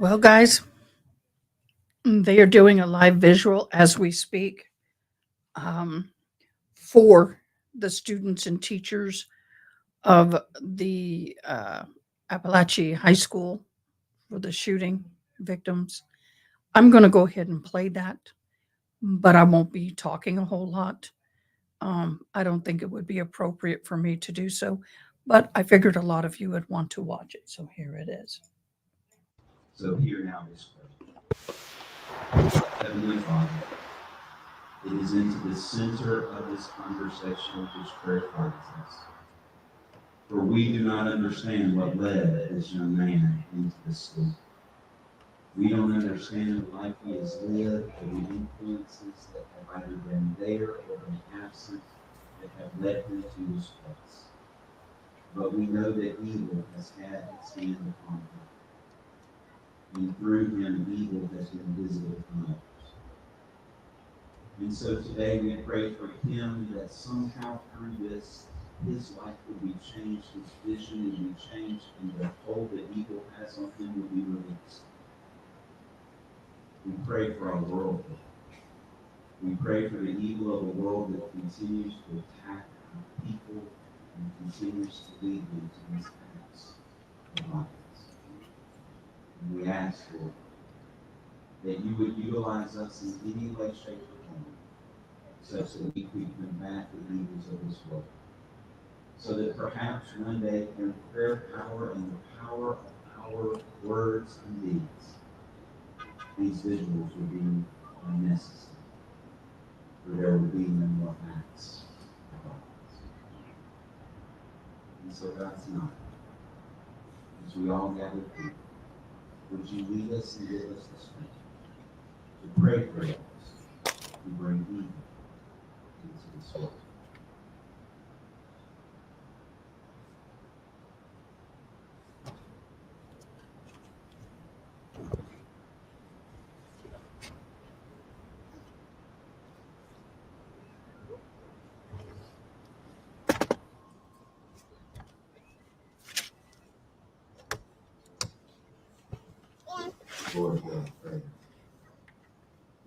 Well, guys, they are doing a live visual as we speak um, for the students and teachers of the Apalachee High School for the shooting victims. I'm going to go ahead and play that, but I won't be talking a whole lot. I don't think it would be appropriate for me to do so, but I figured a lot of you would want to watch it. So here it is. So here now is Heavenly Father, it is into the center of this conversation which prayer finds us. For we do not understand what led this young man into the school. We don't understand the life he has lived or the influences that have either been there or been absent that have led him to this place. But we know that evil has had its hand upon him. And through him, evil has been visited from others. And so today we pray for him that somehow through this, his life would be changed, his vision would be changed, and the hold that evil has on him would be released. We pray for our world. We pray for the evil of a world that continues to attack our people and continues to lead them to these acts of violence. And we ask, Lord, that you would utilize us in any way, shape, or form, such that we could combat the evils of this world. So that perhaps one day, in prayer power and the power of our words and deeds, these visuals would be unnecessary. For there would be no more acts of violence. And so God, tonight, as we all gather here, would you lead us and give us the strength to pray for those who bring evil into this world. Lord, prayer.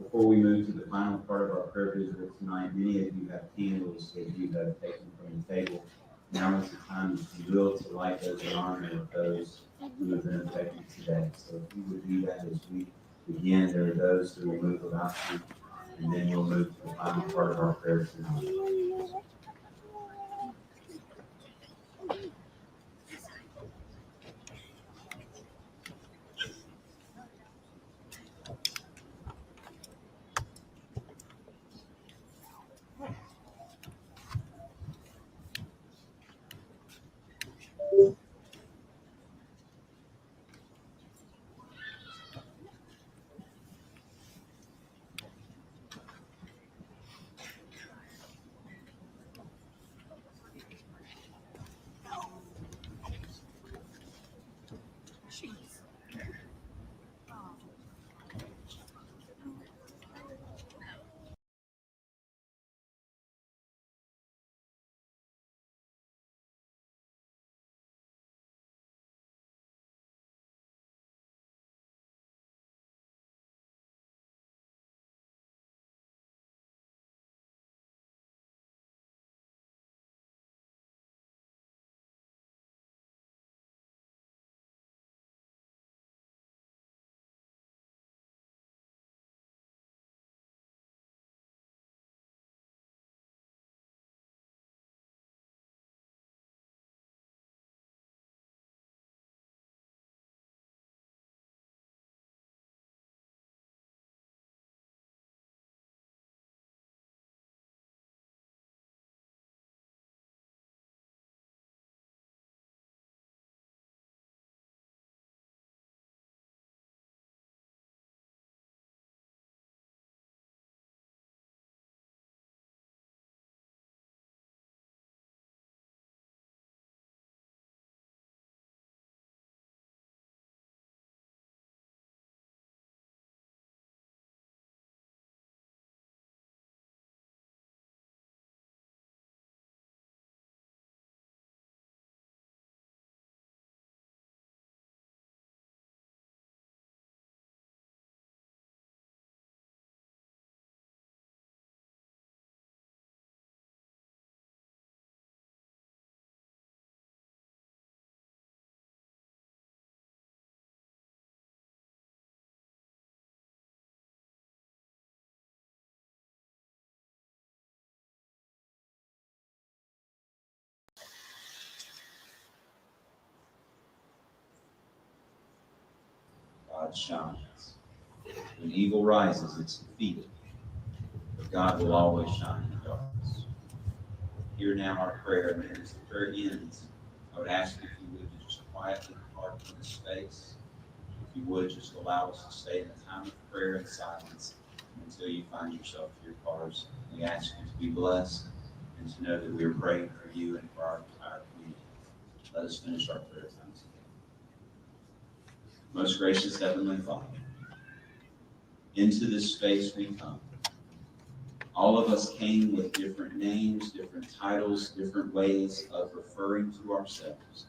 Before we move to the final part of our prayer visit tonight, many of you have candles that you have taken from the table. Now is the time, if you will, to light those in honor of those who have been affected today. So if you would do that as we begin, there are those who will move about you, and then we'll move to the final part of our prayer tonight. light shines. When evil rises, it's defeated. But God will always shine in the darkness. Hear now our prayer, and as the prayer ends, I would ask if you would just quietly depart from this space. If you would just allow us to stay in a time of prayer and silence until you find yourself to your cars. We ask you to be blessed and to know that we are praying for you and for our entire community. Let us finish our prayer time together. Most gracious Heavenly Father, into this space we come. All of us came with different names, different titles, different ways of referring to ourselves.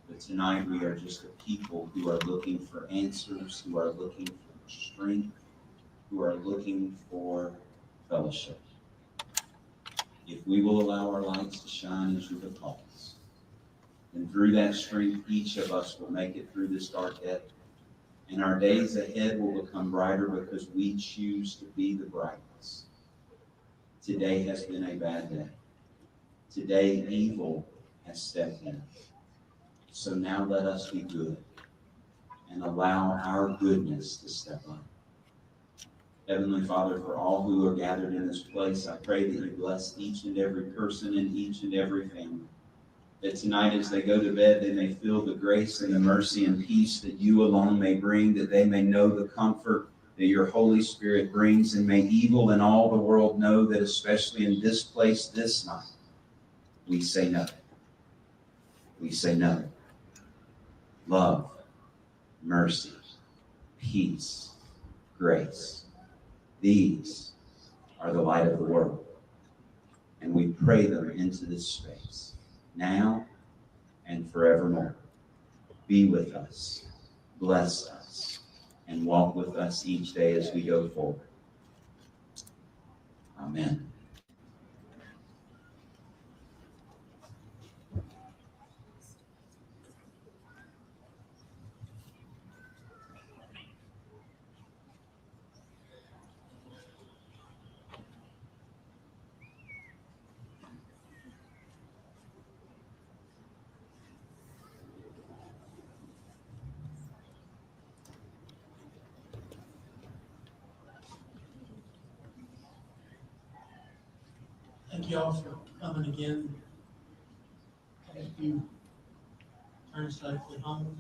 But tonight we are just a people who are looking for answers, who are looking for strength, who are looking for fellowship. If we will allow our lights to shine as you have called us, and through that strength, each of us will make it through this dark day. And our days ahead will become brighter because we choose to be the brightness. Today has been a bad day. Today, evil has stepped in. So now let us be good and allow our goodness to step up. Heavenly Father, for all who are gathered in this place, I pray that you bless each and every person and each and every family. That tonight as they go to bed, they may feel the grace and the mercy and peace that you alone may bring, that they may know the comfort that your Holy Spirit brings, and may evil and all the world know that especially in this place this night, we say no. We say no. Love, mercy, peace, grace. These are the light of the world. And we pray them into this space, now and forevermore. Be with us, bless us, and walk with us each day as we go forward. Amen. Thank you all for coming again. As you turn safely home,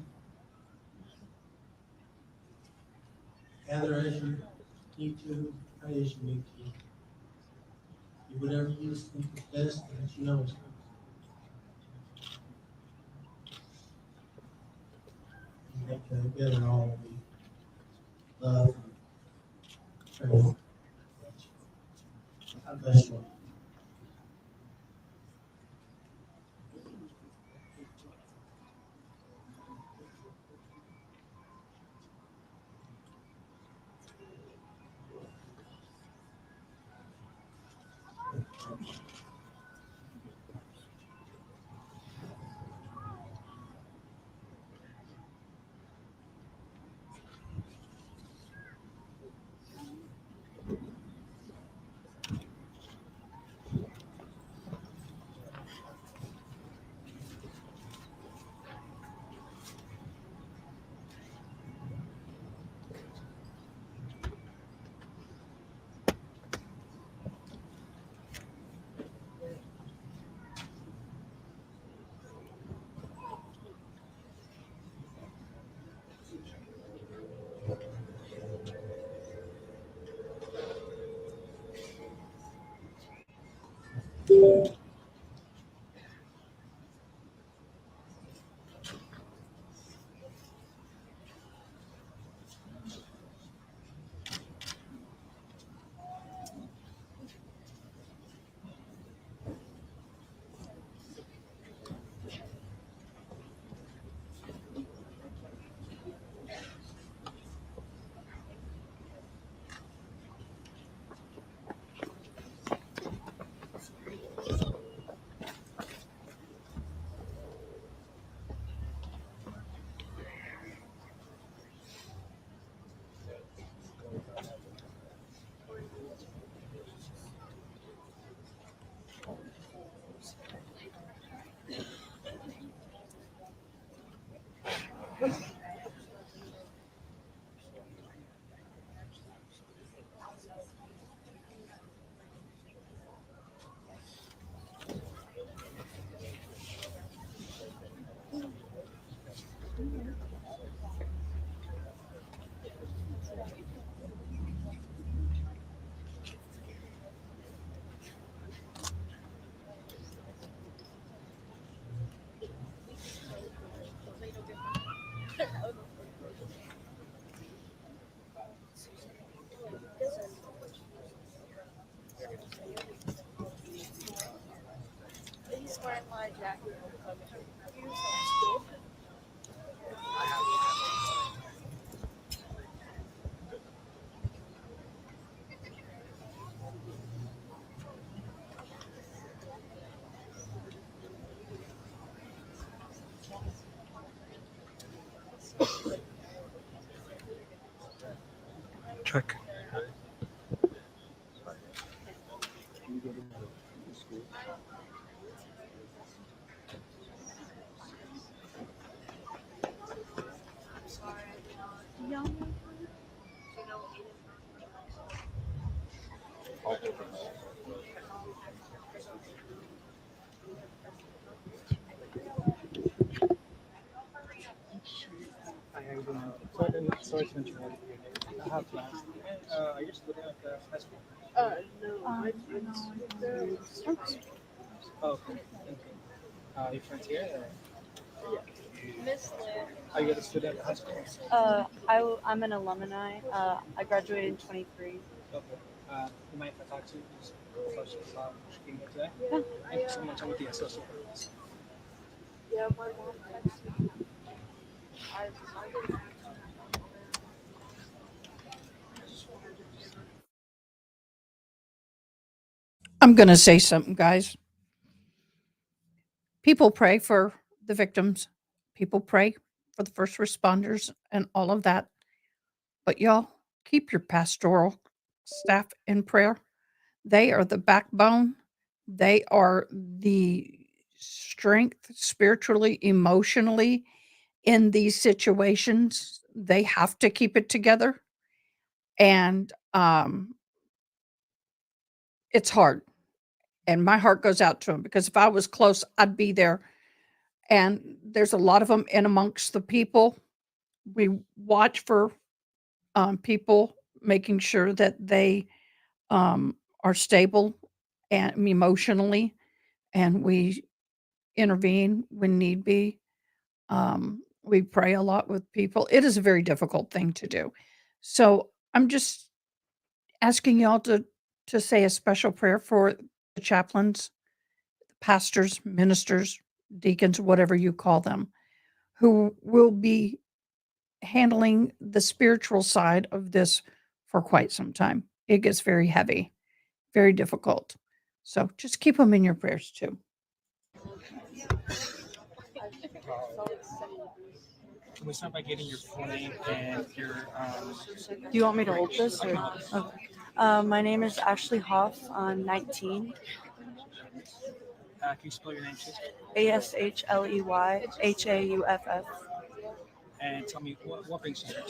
gather as you need to, pray as you need to. Do whatever you think is best and as you know is best. And make together all the love and prayer. God bless you. Check. Sorry to interrupt. I have plans. Are you studying at the high school? Oh, okay. Thank you. Your friends here? Are you a student at the high school? I'm an alumni. I graduated in 23. Okay. You mind if I talk to you just questions about being here today? Yeah. Thank you so much. I'm with the associate professor. I'm going to say something, guys. People pray for the victims, people pray for the first responders and all of that. But y'all, keep your pastoral staff in prayer. They are the backbone, they are the strength spiritually, emotionally in these situations. They have to keep it together. And it's hard. And my heart goes out to them because if I was close, I'd be there. And there's a lot of them in amongst the people. We watch for people, making sure that they are stable and emotionally, and we intervene when need be. We pray a lot with people. It is a very difficult thing to do. So I'm just asking y'all to say a special prayer for the chaplains, pastors, ministers, deacons, whatever you call them, who will be handling the spiritual side of this for quite some time. It gets very heavy, very difficult. So just keep them in your prayers too. Can we start by getting your full name and your Do you want me to hold this? Or? Okay. My name is Ashley Hoff. I'm 19. can you spell your name, please? ASHLEYHAUFF. And tell me what brings you here?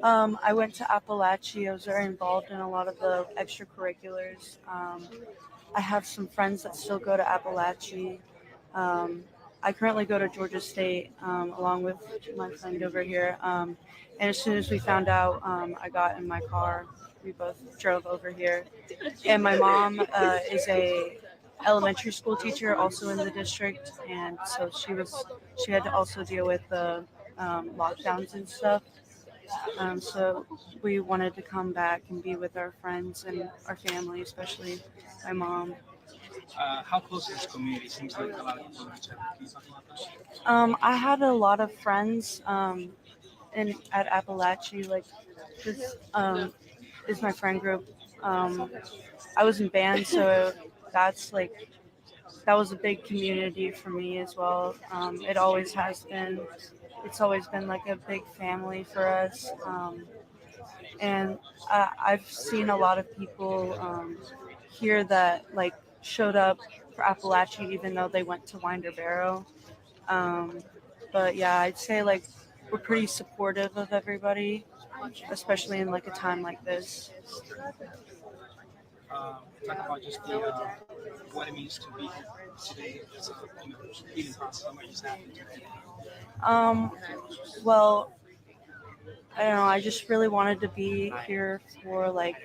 I went to Apalachee. I was very involved in a lot of the extracurriculars. I have some friends that still go to Apalachee. I currently go to Georgia State along with my friend over here. And as soon as we found out, I got in my car. We both drove over here. And my mom is a elementary school teacher also in the district, and so she had to also deal with the lockdowns and stuff. So we wanted to come back and be with our friends and our family, especially my mom. How close is this community? Seems like a lot of people know each other. Can you talk about that? I had a lot of friends at Appalachie. Like this is my friend group. I was in band, so that's like that was a big community for me as well. It always has been. It's always been like a big family for us. And I've seen a lot of people here that like showed up for Appalachie even though they went to Winder Barrow. Um, but yeah, I'd say like we're pretty supportive of everybody, especially in like a time like this. Talk about just what it means to be here today as a healing process. What just happened today? Um, well, I don't know. I just really wanted to be here for like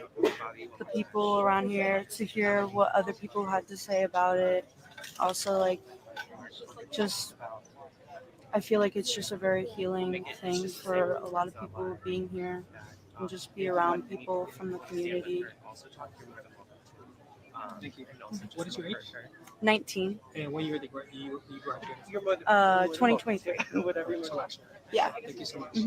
the people around here to hear what other people had to say about it. Also, like just I feel like it's just a very healing thing for a lot of people being here and just be around people from the community. Thank you. What is your age? 19, And what year you graduated? 2023. So last year. Yeah. Thank you so much.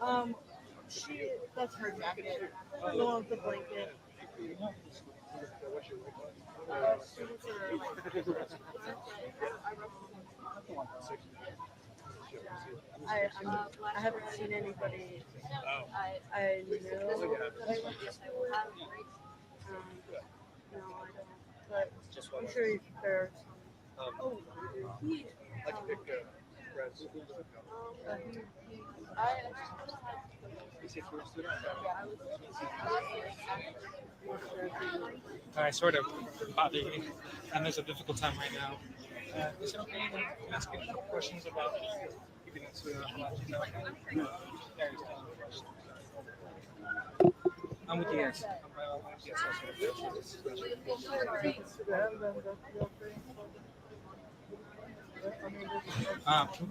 Mhm. That's her jacket. The one with the blanket. I haven't seen anybody. I know that I went to school with. No, I don't. But I'm sure there's some. Oh, he. I I sort of bother you, and there's a difficult time right now. Is it okay to ask you a couple questions about keeping it to I'm with you guys.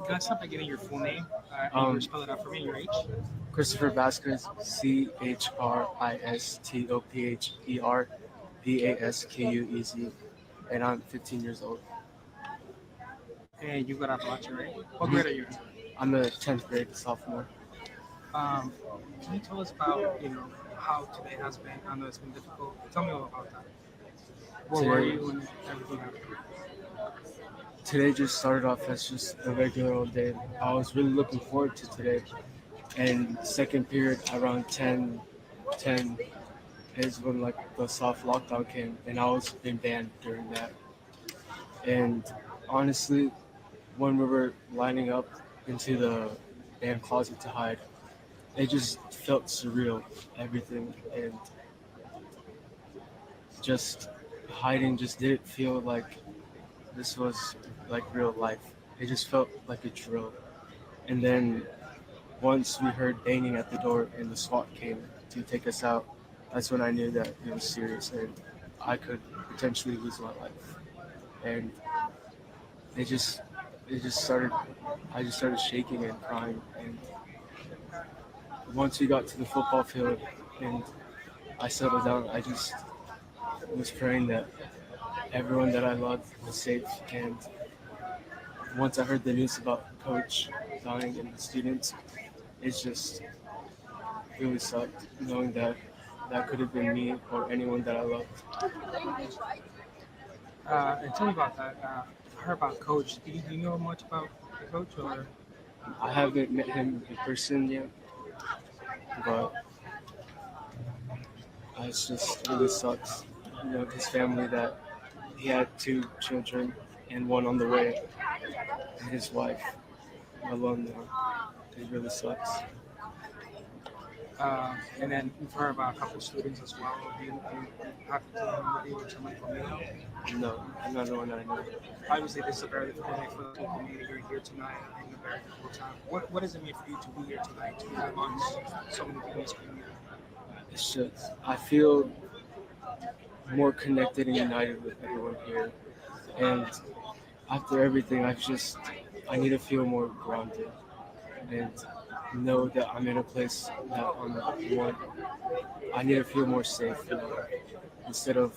Can I start by getting your full name? And you spell it out for me, your age? Christopher Vasquez, ChristopherVasquez, and I'm 15 years old. And you got Apalachee, right? What grade are you in? I'm a 10th grade sophomore. Um, can you tell us about, how today has been? I know it's been difficult. Tell me all about that. Where were you when everything happened? Today just started off as just a regular old day. I was really looking forward to today. And second period around 10 is when like the soft lockdown came, and I was in band during that. And honestly, when we were lining up into the band closet to hide, it just felt surreal, everything, and just hiding just didn't feel like this was like real life. It just felt like a drill. And then once we heard banging at the door and the SWAT came to take us out, that's when I knew that it was serious and I could potentially lose my life. And it just started. I just started shaking and crying. And once we got to the football field and I settled down, I just was praying that everyone that I loved was safe. And once I heard the news about Coach dying and the students, it's just really sucked knowing that that could have been me or anyone that I loved. And tell me about that. I heard about Coach. Do you know much about the coach? Or I haven't met him in person yet, but it's just really sucks. His family that he had 2 children and one on the way, and his wife alone now. It really sucks. and then we've heard about a couple of students as well. Do you have to tell anybody or somebody from you? No, another one I know. Obviously, this is a very difficult day for the whole community. You're here tonight in a very difficult time. What does it mean for you to be here tonight to be amongst so many people in this community? It's just I feel more connected and united with everyone here, and after everything, I need to feel more grounded and know that I'm in a place that I need to feel more safe instead of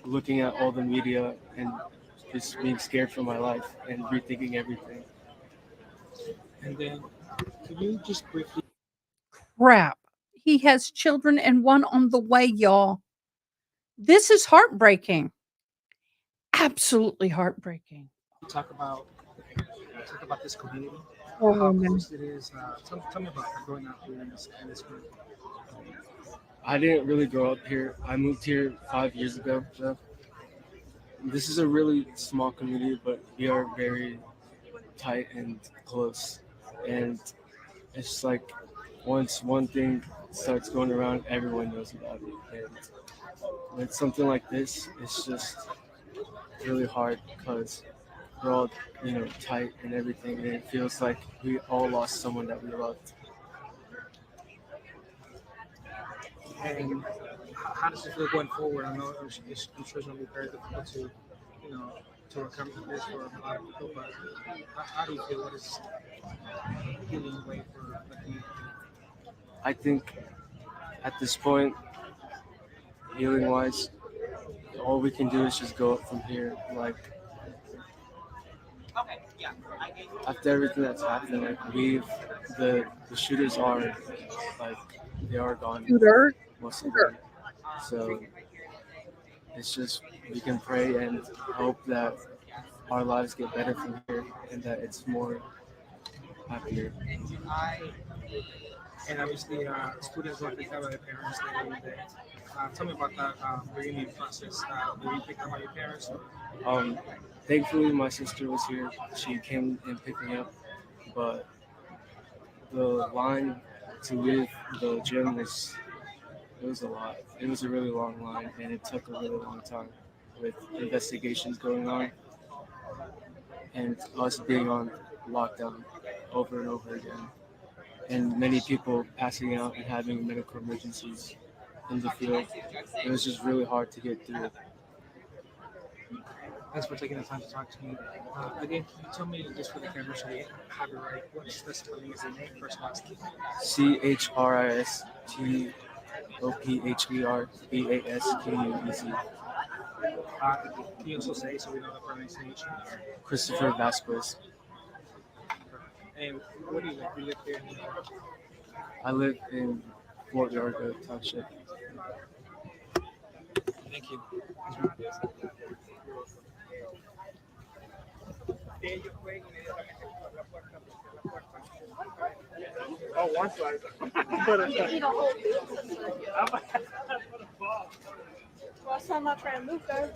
looking at all the media and just being scared for my life and rethinking everything. And then, could you just briefly Crap. He has children and one on the way, y'all. This is heartbreaking. Absolutely heartbreaking. talk about this community? Poor How woman. close it is. Tell me about growing up here in this community. I didn't really grow up here. I moved here 5 years ago. So this is a really small community, but we are very tight and close. And it's like once one thing starts going around, everyone knows about it. And with something like this, it's just really hard because we're all, tight and everything. And it feels like we all lost someone that we loved. And how does it feel going forward? I know I'm sure it's going to be very difficult to, you know, to recover from this for a lot of people. But how do you feel? What is healing way for the community? I think at this point, healing wise, all we can do is just go up from here. Like after everything that's happened, like the shooters are like they are gone, Shooter. most of them. So it's just we can pray and hope that our lives get better from here and that it's more happier. And obviously, students don't pick up by their parents. Tell me about that reunion process. Were you picked up by your parents? Or? Um, Thankfully, my sister was here. She came and picked me up, but the line to leave the gym was a lot. It was a really long line, and it took a really long time with investigations going on and us being on lockdown over and over again, and many people passing out and having medical emergencies in the field. It was just really hard to get through. Thanks for taking the time to talk to me. Again, can you tell me just for the camera so we have it right? What's the spelling? Is the name first last name? ChristopherBasquez. Can you also say so we know the pronunciation? Christopher Vasquez. And where do you live? You live here in New York. I live in Fort Yargo Township. Thank you. Oh, one slice. Last time I tried to move though.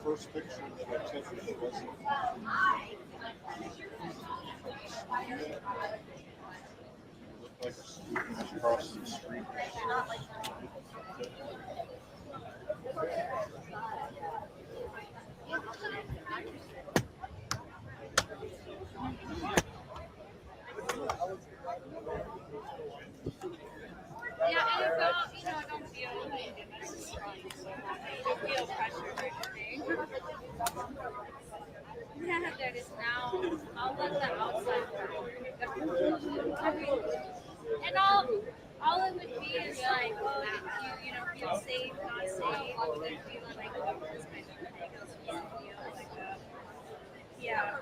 First picture that took was looked like a student was crossing the street. Yeah, and it's not, don't feel pressure or anything. Yeah, that is now. I'll let the outside world. And all it would be is like, oh, if feel safe, not safe, and feeling like, oh, this kind of thing else like yeah.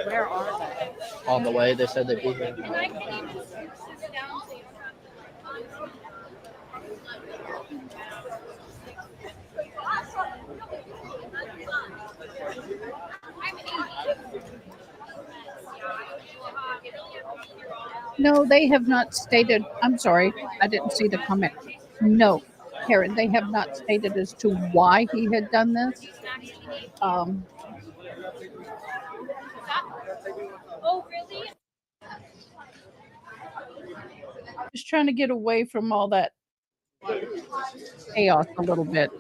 Where are they? On the way, they said they'd be here. And I can even sit down so you don't have to. I'm 80. No, they have not stated. I'm sorry, I didn't see the comment. No, Karen, they have not stated as to why he had done this. Oh, really? Just trying to get away from all that chaos a little bit.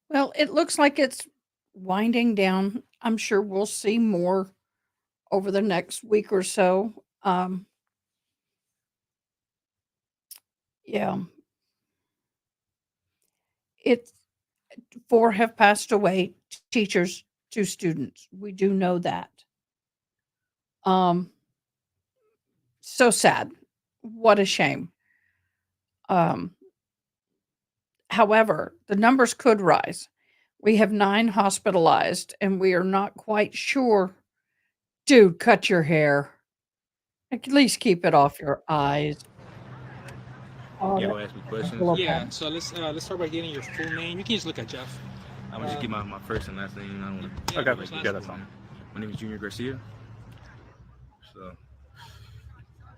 Well, it looks like it's winding down. I'm sure we'll see more over the next week or so. Yeah, it's 4 have passed away, teachers, 2 students. We do know that. Um, so sad. What a shame. Um, however, the numbers could rise. We have 9 hospitalized, and we are not quite sure. Dude, cut your hair. At least keep it off your eyes. Oh, You that gonna ask me questions? pillow Yeah. bad. So let's start by getting your full name. You can just look at Jeff. I'm gonna just get my first and last name. I don't want to. Yeah, Okay, first, like, last yeah, name. that's fine. My name is Junior Garcia. So,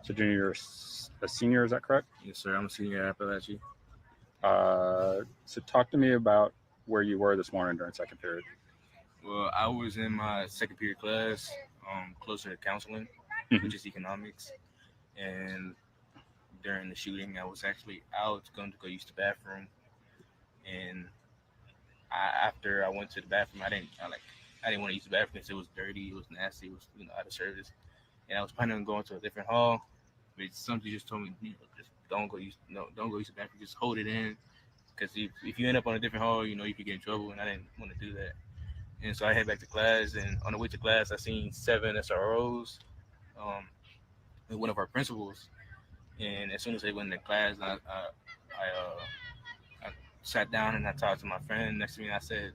So, Junior, you're a senior, is that correct? yes, sir. I'm a senior at Apalachee. So, talk to me about where you were this morning during second period. Well, I was in my second period class, closer to counseling, Mhm. which is economics. And during the shooting, I was actually out going to go use the bathroom. And after I went to the bathroom, I didn't want to use the bathroom because it was dirty, it was nasty, it was out of service. And I was planning on going to a different hall, but somebody just told me, just don't go use the bathroom, just hold it in, because if you end up on a different hall, you could get in trouble, and I didn't want to do that. And so I head back to class, and on the way to class, I seen 7 SROs. Um, with one of our principals. And as soon as they went into class, I sat down and I talked to my friend next to me. And I said,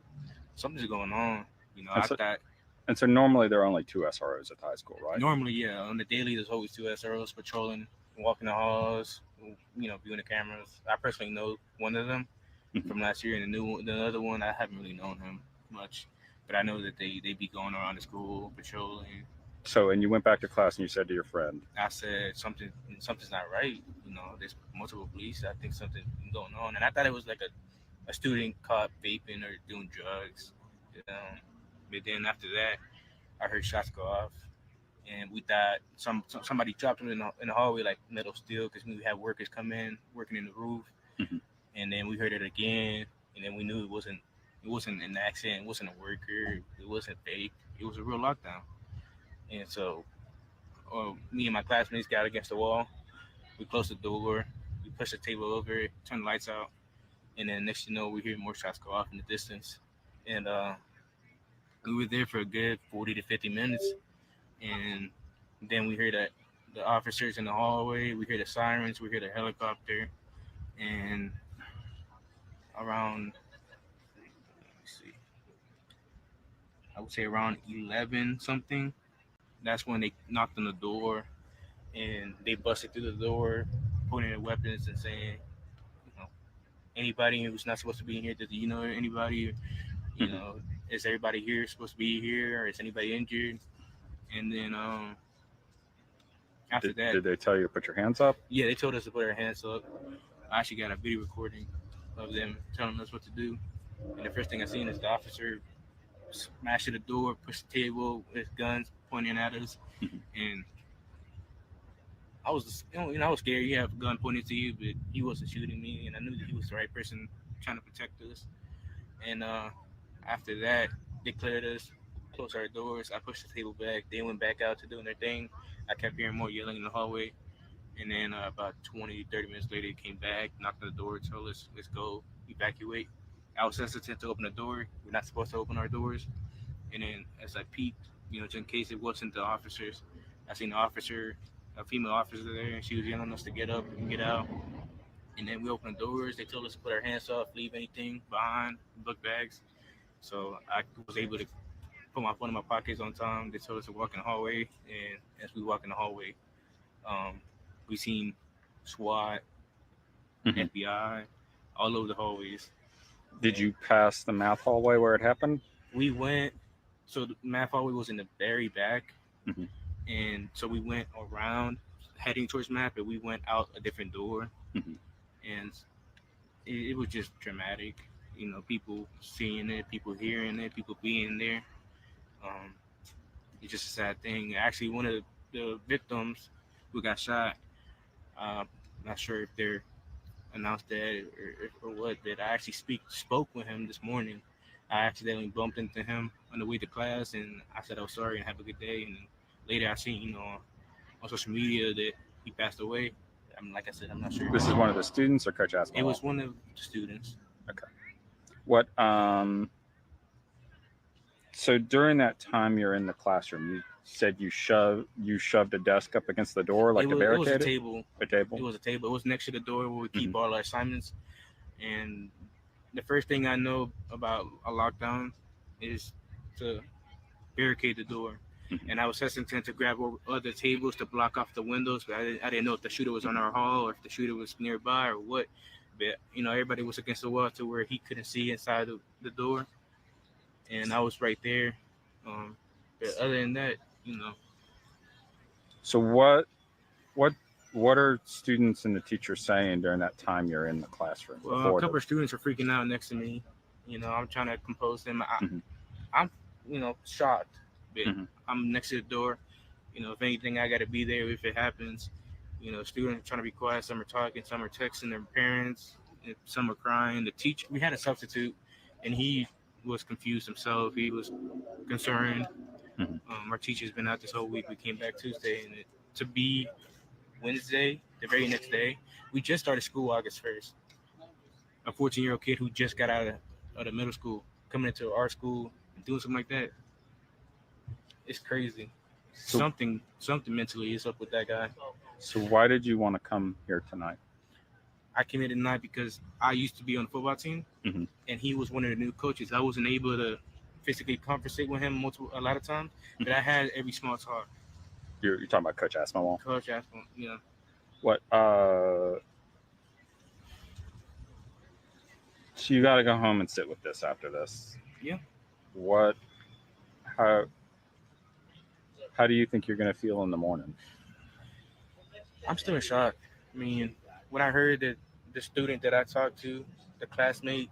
"Something's going on." And I so, thought and so normally there are only 2 SROs at the high school, right? normally, yeah, on the daily, there's always 2 SROs patrolling, walking the halls, viewing the cameras. I personally know one of them Mhm. from last year, and the other one, I haven't really known him much, but I know that they be going around the school patrolling. So, and you went back to class and you said to your friend, I said something's not right. There's multiple police. I think something's going on, and I thought it was like a student caught vaping or doing drugs. But then after that, I heard shots go off, and we thought somebody dropped him in the hallway like metal steel because we had workers come in working in the roof, Mhm. and then we heard it again, and then we knew it wasn't an accident, it wasn't a worker, it wasn't fake, it was a real lockdown. And so me and my classmates got against the wall. We closed the door. We pushed the table over, turned the lights out, and then next you know, we hear more shots go off in the distance. And we were there for a good 40 to 50 minutes, and then we hear that the officers in the hallway. We hear the sirens. We hear the helicopter, and around let's see, I would say around 11 something. That's when they knocked on the door, and they busted through the door, pointing their weapons and saying, you know, anybody who's not supposed to be in here, do you know anybody? You Mhm. know, is everybody here supposed to be here, or is anybody injured? And then after that, did they tell you to put your hands up? yeah, they told us to put our hands up. I actually got a video recording of them telling us what to do. And the first thing I seen is the officer smashing the door, push the table with guns pointing at us, Mhm. and I was scared. You have a gun pointed to you, but he wasn't shooting me, and I knew that he was the right person trying to protect us. And after that, they cleared us, closed our doors. I pushed the table back. They went back out to doing their thing. I kept hearing more yelling in the hallway. And then about 20, 30 minutes later, they came back, knocked on the door, told us, let's go, evacuate. I was hesitant to open the door. We're not supposed to open our doors. And then as I peeked, just in case it wasn't the officers, I seen the officer, a female officer there, and she was yelling at us to get up and get out. And then we opened the doors. They told us to put our hands off, leave anything behind, book bags. So I was able to put my phone in my pockets on time. They told us to walk in the hallway. And as we walk in the hallway, um, we seen SWAT, Mhm. FBI, all over the hallways. Did And you pass the math hallway where it happened? we went, so the math hallway was in the very back. Mhm. And so we went around heading towards math, but we went out a different door. Mhm. And it was just dramatic. People seeing it, people hearing it, people being there. Um, it's just a sad thing. Actually, one of the victims who got shot, not sure if they're announced that or what, but I actually spoke with him this morning. I accidentally bumped into him on the way to class, and I said, "Oh, sorry," and have a good day. And then later, I seen on social media that he passed away. Like I said, I'm not sure. This is one of the students or Coach It was Aspinall? one of the students. Okay. What, so during that time you're in the classroom, you said you shoved a desk up against the door like to It was barricade a it? table. A table? It was a table. It was next to the door where we keep Mhm. all our assignments. And the first thing I know about a lockdown is to barricade the door. Mhm. And I was hesitant to grab other tables to block off the windows, but I didn't know if the shooter was on our hall or if the shooter was nearby or what. But everybody was against the wall to where he couldn't see inside the door, and I was right there. But other than that, you know, So what are students and the teachers saying during that time you're in the classroom well, a before couple of students are freaking out next to me. I'm trying to compose them. Mhm. I'm shocked, but Mhm. I'm next to the door. If anything, I got to be there if it happens. Students are trying to be quiet. Some are talking. Some are texting their parents. And some are crying. The teacher, we had a substitute, and he was confused himself. He was concerned. Mhm. Our teacher's been out this whole week. We came back Tuesday, and to be Wednesday, the very next day, we just started school August 1st. A 14-year-old kid who just got out of the middle school coming into our school and doing something like that. It's crazy. So, something mentally is up with that guy. so why did you want to come here tonight? I came in tonight because I used to be on the football team, hmm and he was one of the new coaches. I wasn't able to physically conversate with him a lot of times, but I had every small talk. You're talking about Coach Aspinwall. Coach asked him, you know, What? So you got to go home and sit with this after this. yeah, What? How? How do you think you're going to feel in the morning? I'm still in shock. I mean, when I heard that the student that I talked to, the classmate,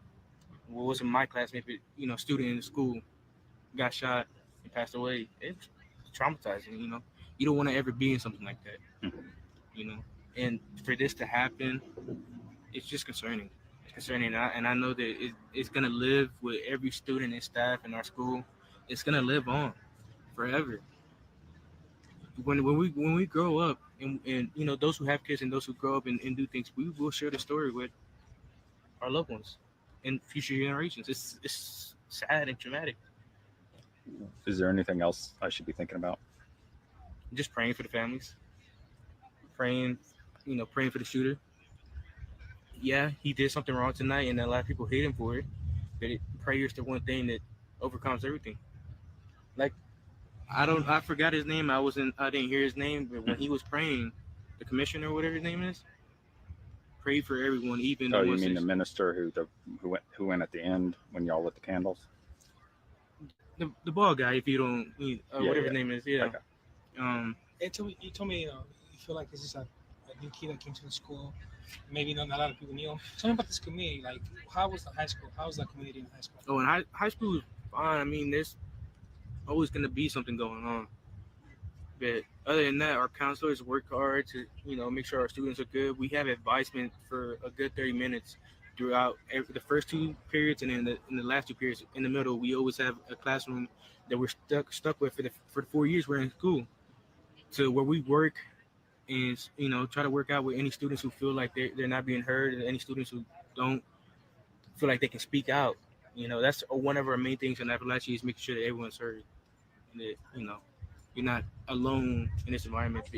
well, wasn't my classmate, but student in the school, got shot and passed away. It's traumatizing. You don't want to ever be in something like that. Mhm. You know, and for this to happen, it's just concerning. It's concerning, and I know that it's gonna live with every student and staff in our school. It's gonna live on forever. When we grow up, and those who have kids and those who grow up and do things, we will share the story with our loved ones and future generations. It's sad and traumatic. Is there anything else I should be thinking about? Just praying for the families, praying, praying for the shooter. Yeah, he did something wrong tonight, and a lot of people hate him for it. But prayer is the one thing that overcomes everything. Like I forgot his name. I didn't hear his name, but when he was praying, the commissioner, whatever his name is, prayed for everyone, even the Oh, you ones mean that the minister who went at the end when y'all lit the candles? the ball guy, if you don't, Yeah, whatever yeah. his name is, yeah. Okay. And you told me, you feel like this is a new kid that came to the school. Maybe not a lot of people knew him. Tell me about this community. Like, how was the high school? How was that community in high school? Oh, and high school is fine. I mean, there's always gonna be something going on. But other than that, our counselors work hard to, make sure our students are good. We have advisement for a good 30 minutes throughout the first two periods, and then in the last two periods in the middle, we always have a classroom that we're stuck with for the 4 years we're in school, to where we work and try to work out with any students who feel like they're not being heard, and any students who don't feel like they can speak out. That's one of our main things in Appalachia, is making sure that everyone's heard, and that you're not alone in this environment.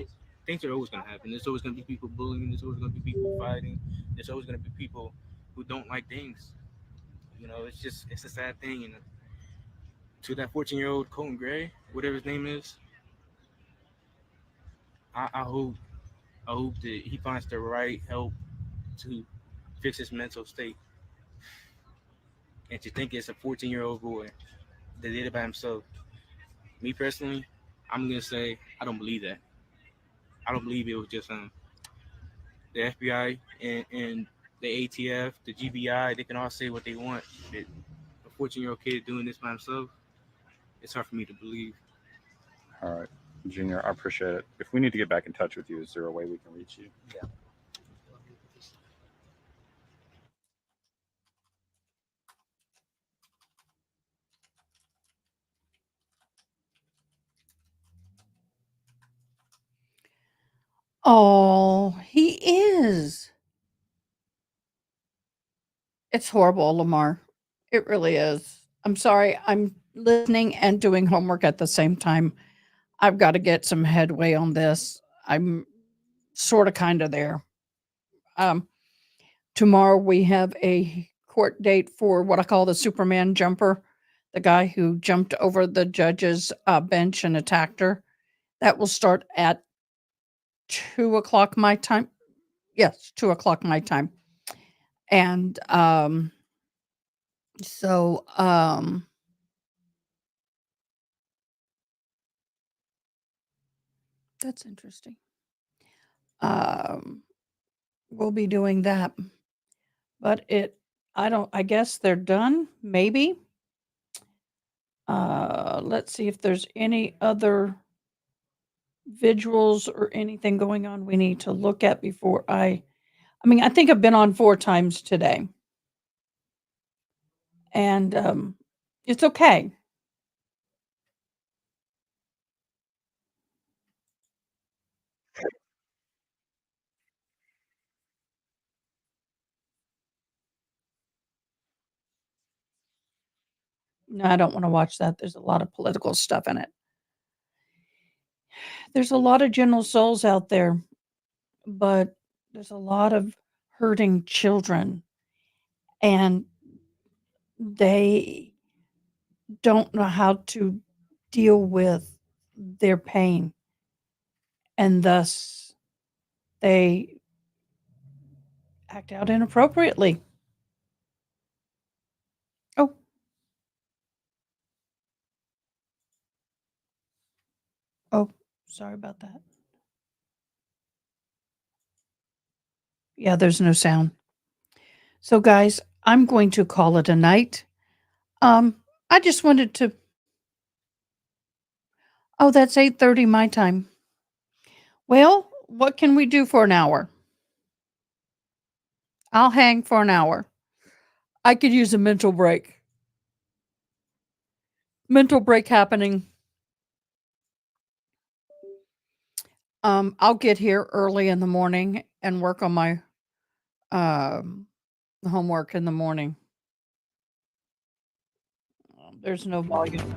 Things are always going to happen. There's always going to be people bullying. There's always going to be people fighting. There's always going to be people who don't like things. It's a sad thing. To that 14-year-old Colton Gray, whatever his name is, I hope that he finds the right help to fix his mental state. And to think it's a 14-year-old boy that did it by himself. Me personally, I'm gonna say I don't believe that. I don't believe it was just the FBI and the ATF, the GBI. They can all say what they want, but a 14-year-old kid doing this by himself, it's hard for me to believe. All right, Junior, I appreciate it. If we need to get back in touch with you, is there a way we can reach you? Yeah. Oh, he is. It's horrible, Lamar. It really is. I'm sorry. I'm listening and doing homework at the same time. I've got to get some headway on this. I'm sort of kind of there. Um, Tomorrow we have a court date for what I call the Superman jumper, the guy who jumped over the judge's bench and attacked her. That will start at 2 o'clock my time. Yes, 2 o'clock my time. And so that's interesting. Um, we'll be doing that. But I guess they're done, maybe. Let's see if there's any other visuals or anything going on we need to look at before I mean, I think I've been on 4 times today. And it's okay. No, I don't want to watch that. There's a lot of political stuff in it. There's a lot of gentle souls out there, but there's a lot of hurting children, and they don't know how to deal with their pain, and thus they act out inappropriately. Oh, oh, sorry about that. Yeah, there's no sound. So, guys, I'm going to call it a night. Um, I just wanted to. Oh, that's 8:30 my time. Well, what can we do for an hour? I'll hang for an hour. I could use a mental break. Mental break happening. I'll get here early in the morning and work on my um homework in the morning. There's no volume.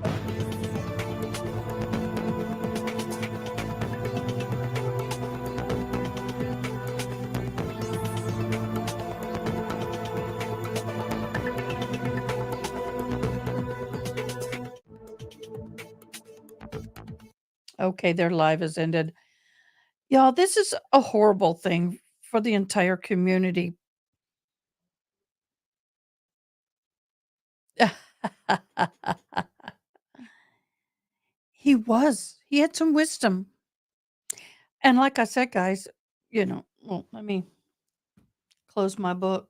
Okay, their live has ended. Y'all, this is a horrible thing for the entire community. He was. He had some wisdom. And like I said, guys, well, let me close my book.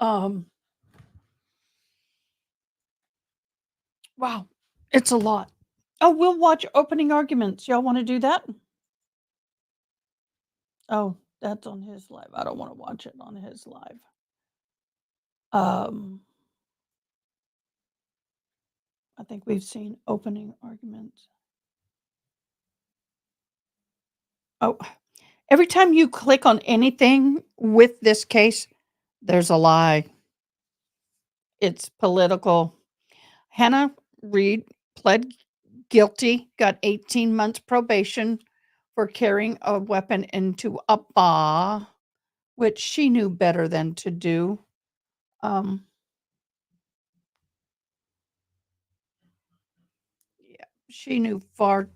Um, wow, it's a lot. Oh, we'll watch opening arguments. Y'all want to do that? Oh, that's on his live. I don't want to watch it on his live. Um, I think we've seen opening arguments. Oh, every time you click on anything with this case, there's a lie. It's political. Hannah Reed pled guilty, got 18 months probation for carrying a weapon into a bar, which she knew better than to do. Um, yeah, she knew far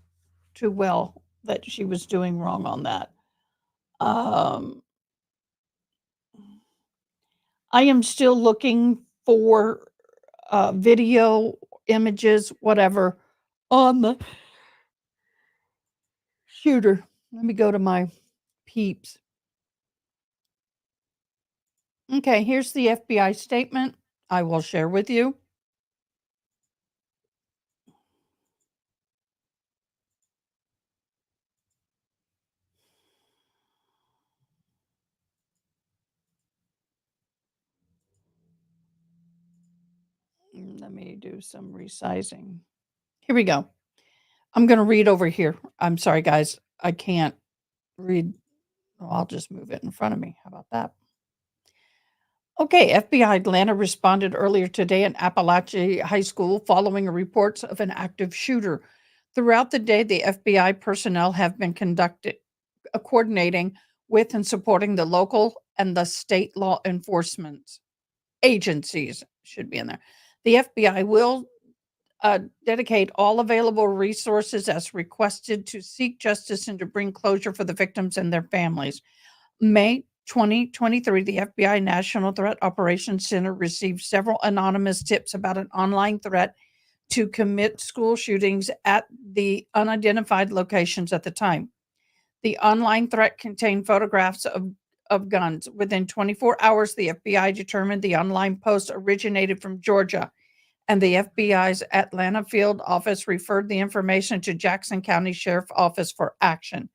too well that she was doing wrong on that. Um, I am still looking for video, images, whatever, on the shooter. Let me go to my peeps. Okay, here's the FBI statement I will share with you. Let me do some resizing. Here we go. I'm going to read over here. I'm sorry, guys. I can't read. Well, I'll just move it in front of me. How about that? Okay, FBI Atlanta responded earlier today in Apalachee High School following reports of an active shooter. Throughout the day, the FBI personnel have been coordinating with and supporting the local and the state law enforcement agencies, should be in there. The FBI will dedicate all available resources as requested to seek justice and to bring closure for the victims and their families. May 2023, the FBI National Threat Operations Center received several anonymous tips about an online threat to commit school shootings at the unidentified locations at the time. The online threat contained photographs of guns. Within 24 hours, the FBI determined the online post originated from Georgia, and the FBI's Atlanta field office referred the information to Jackson County Sheriff Office for action.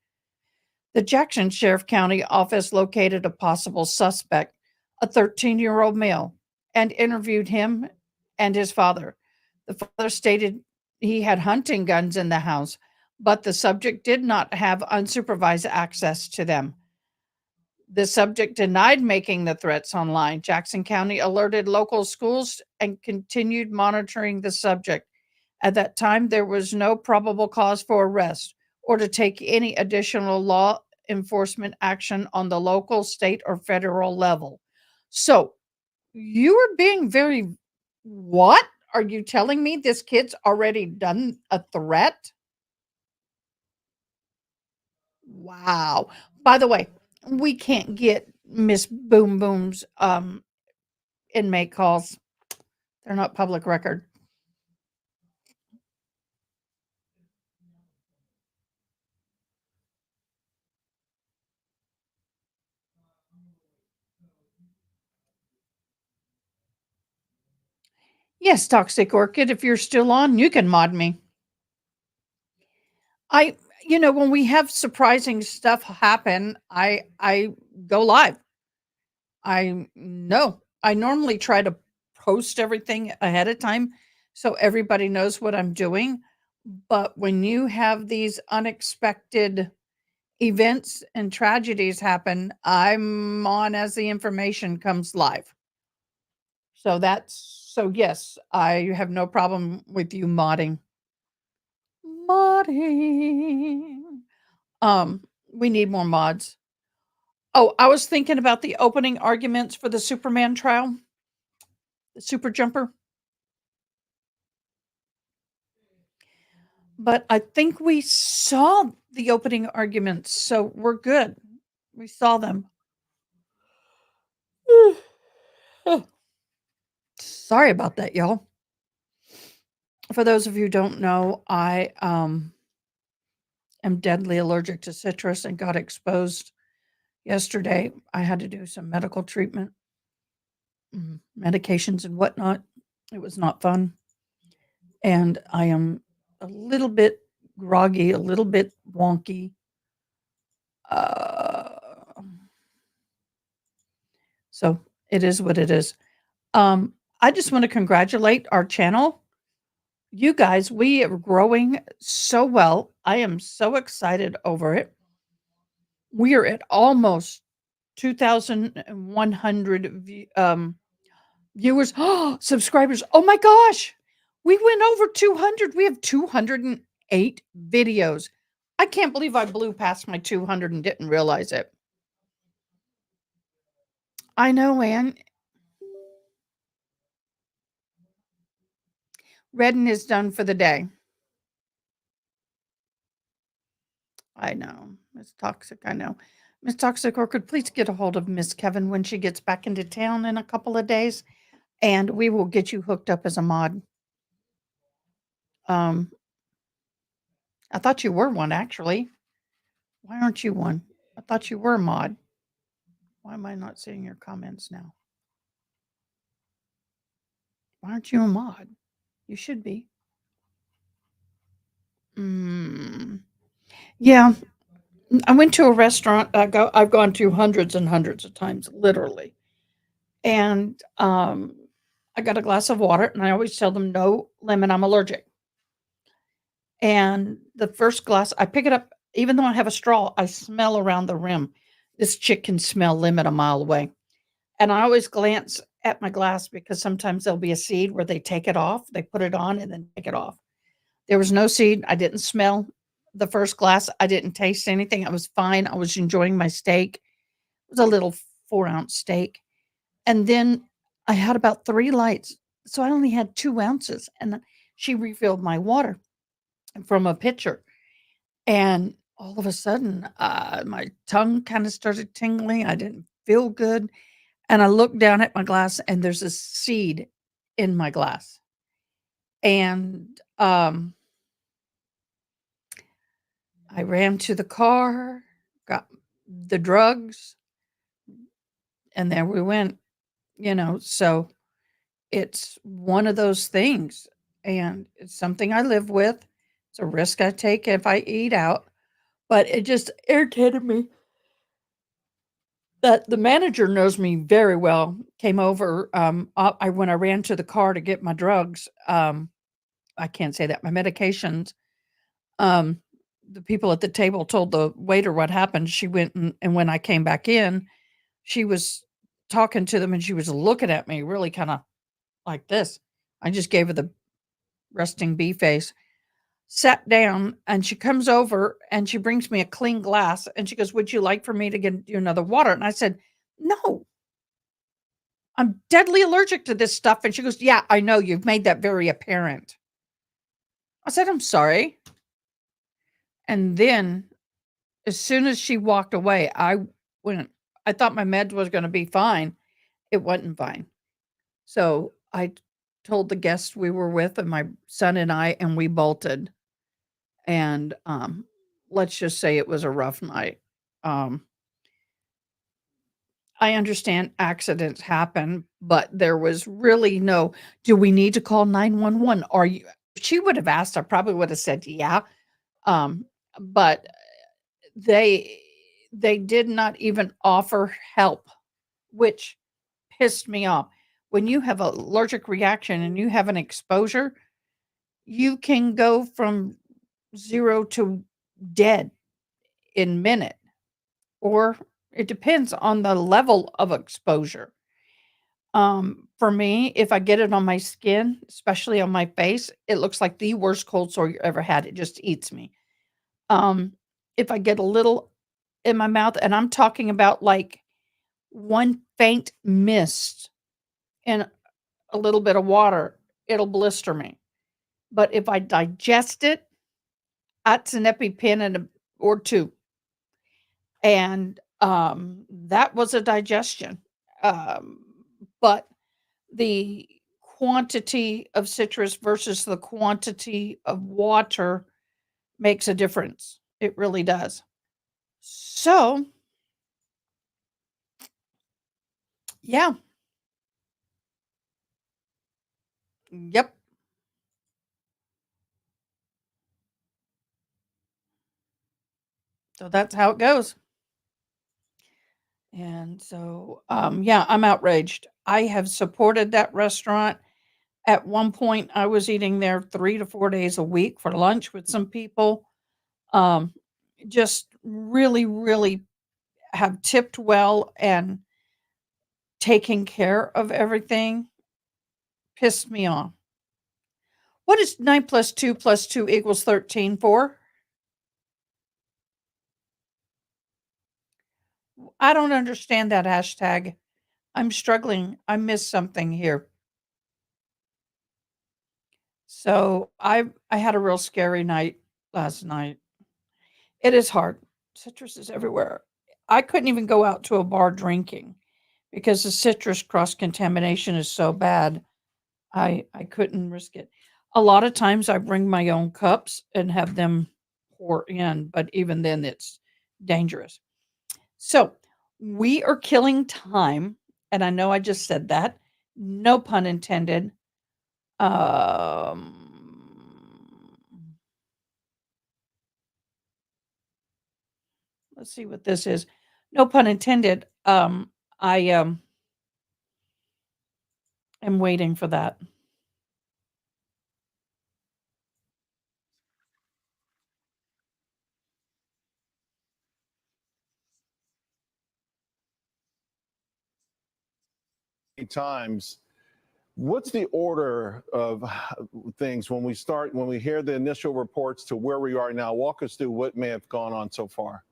The Jackson Sheriff County office located a possible suspect, a 13-year-old male, and interviewed him and his father. The father stated he had hunting guns in the house, but the subject did not have unsupervised access to them. The subject denied making the threats online. Jackson County alerted local schools and continued monitoring the subject. At that time, there was no probable cause for arrest or to take any additional law enforcement action on the local, state, or federal level. So you are being very, what? Are you telling me this kid's already done a threat? Wow. By the way, we can't get Miss Boom Boom's inmate calls. They're not public record. Yes, Toxic Orchid, if you're still on, you can mod me. I when we have surprising stuff happen, I go live. I know. I normally try to post everything ahead of time so everybody knows what I'm doing, but when you have these unexpected events and tragedies happen, I'm on as the information comes live. So yes, I have no problem with you modding. Modding. We need more mods. Oh, I was thinking about the opening arguments for the Superman trial, the super jumper. But I think we saw the opening arguments, so we're good. We saw them. Sorry about that, y'all. For those of you who don't know, I am deadly allergic to citrus and got exposed yesterday. I had to do some medical treatment, medications and whatnot. It was not fun. And I am a little bit groggy, a little bit wonky. Uh, so it is what it is. I just want to congratulate our channel. You guys, we are growing so well. I am so excited over it. We are at almost 2,100 viewers, subscribers. Oh my gosh, we went over 200. We have 208 videos. I can't believe I blew past my 200 and didn't realize it. I know, Ann. Redden is done for the day. I know. Miss Toxic, I know. Miss Toxic Orchid, please get a hold of Miss Kevin when she gets back into town in a couple of days, and we will get you hooked up as a mod. I thought you were one, actually. Why aren't you one? I thought you were a mod. Why am I not seeing your comments now? Why aren't you a mod? You should be. Yeah, I went to a restaurant. I've gone to hundreds and hundreds of times, literally. And I got a glass of water, and I always tell them no lemon. I'm allergic. And the first glass, I pick it up, even though I have a straw, I smell around the rim. This chick can smell lemon a mile away. And I always glance at my glass because sometimes there'll be a seed where they take it off, they put it on and then take it off. There was no seed. I didn't smell the first glass. I didn't taste anything. I was fine. I was enjoying my steak. It was a little 4-ounce steak. And then I had about 3 lights. So I only had 2 ounces. And she refilled my water from a pitcher. And all of a sudden, my tongue kind of started tingling. I didn't feel good. And I looked down at my glass, and there's a seed in my glass. And I ran to the car, got the drugs, and there we went, So it's one of those things, and it's something I live with. It's a risk I take if I eat out, but it just irritated me that the manager knows me very well, came over, when I ran to the car to get my drugs, I can't say that, my medications, the people at the table told the waiter what happened. She went and when I came back in, she was talking to them, and she was looking at me really kinda like this. I just gave her the resting bee face, sat down, and she comes over and she brings me a clean glass and she goes, "Would you like for me to get you another water?" And I said, "No, I'm deadly allergic to this stuff." And she goes, "Yeah, I know. You've made that very apparent." I said, "I'm sorry." And then as soon as she walked away, I thought my meds was going to be fine. It wasn't fine. So I told the guests we were with and my son and I, and we bolted. And let's just say it was a rough night. Um, I understand accidents happen, but there was really no, do we need to call 911? Are you, she would have asked, I probably would have said, yeah. Um, but they, they did not even offer help, which pissed me off. When you have an allergic reaction and you have an exposure, you can go from 0 to dead in minute, or it depends on the level of exposure. For me, if I get it on my skin, especially on my face, it looks like the worst cold sore you ever had. It just eats me. Um, if I get a little in my mouth, and I'm talking about like one faint mist and a little bit of water, it'll blister me. But if I digest it, that's an EpiPen or two. And that was a digestion. Um, but the quantity of citrus versus the quantity of water makes a difference. It really does. So, yeah. Yep. So that's how it goes. And so, yeah, I'm outraged. I have supported that restaurant. At one point, I was eating there 3 to 4 days a week for lunch with some people. Um, just really, really have tipped well and taken care of everything. Pissed me off. What is 9 plus 2 equals 13 for? I don't understand that hashtag. I'm struggling. I missed something here. So I had a real scary night last night. It is hard. Citrus is everywhere. I couldn't even go out to a bar drinking because the citrus cross contamination is so bad. I couldn't risk it. A lot of times I bring my own cups and have them pour in, but even then it's dangerous. So we are killing time, and I know I just said that. No pun intended. Um, let's see what this is. No pun intended. I am waiting for that. Times. What's the order of things when we hear the initial reports to where we are now? Walk us through what may have gone on so far.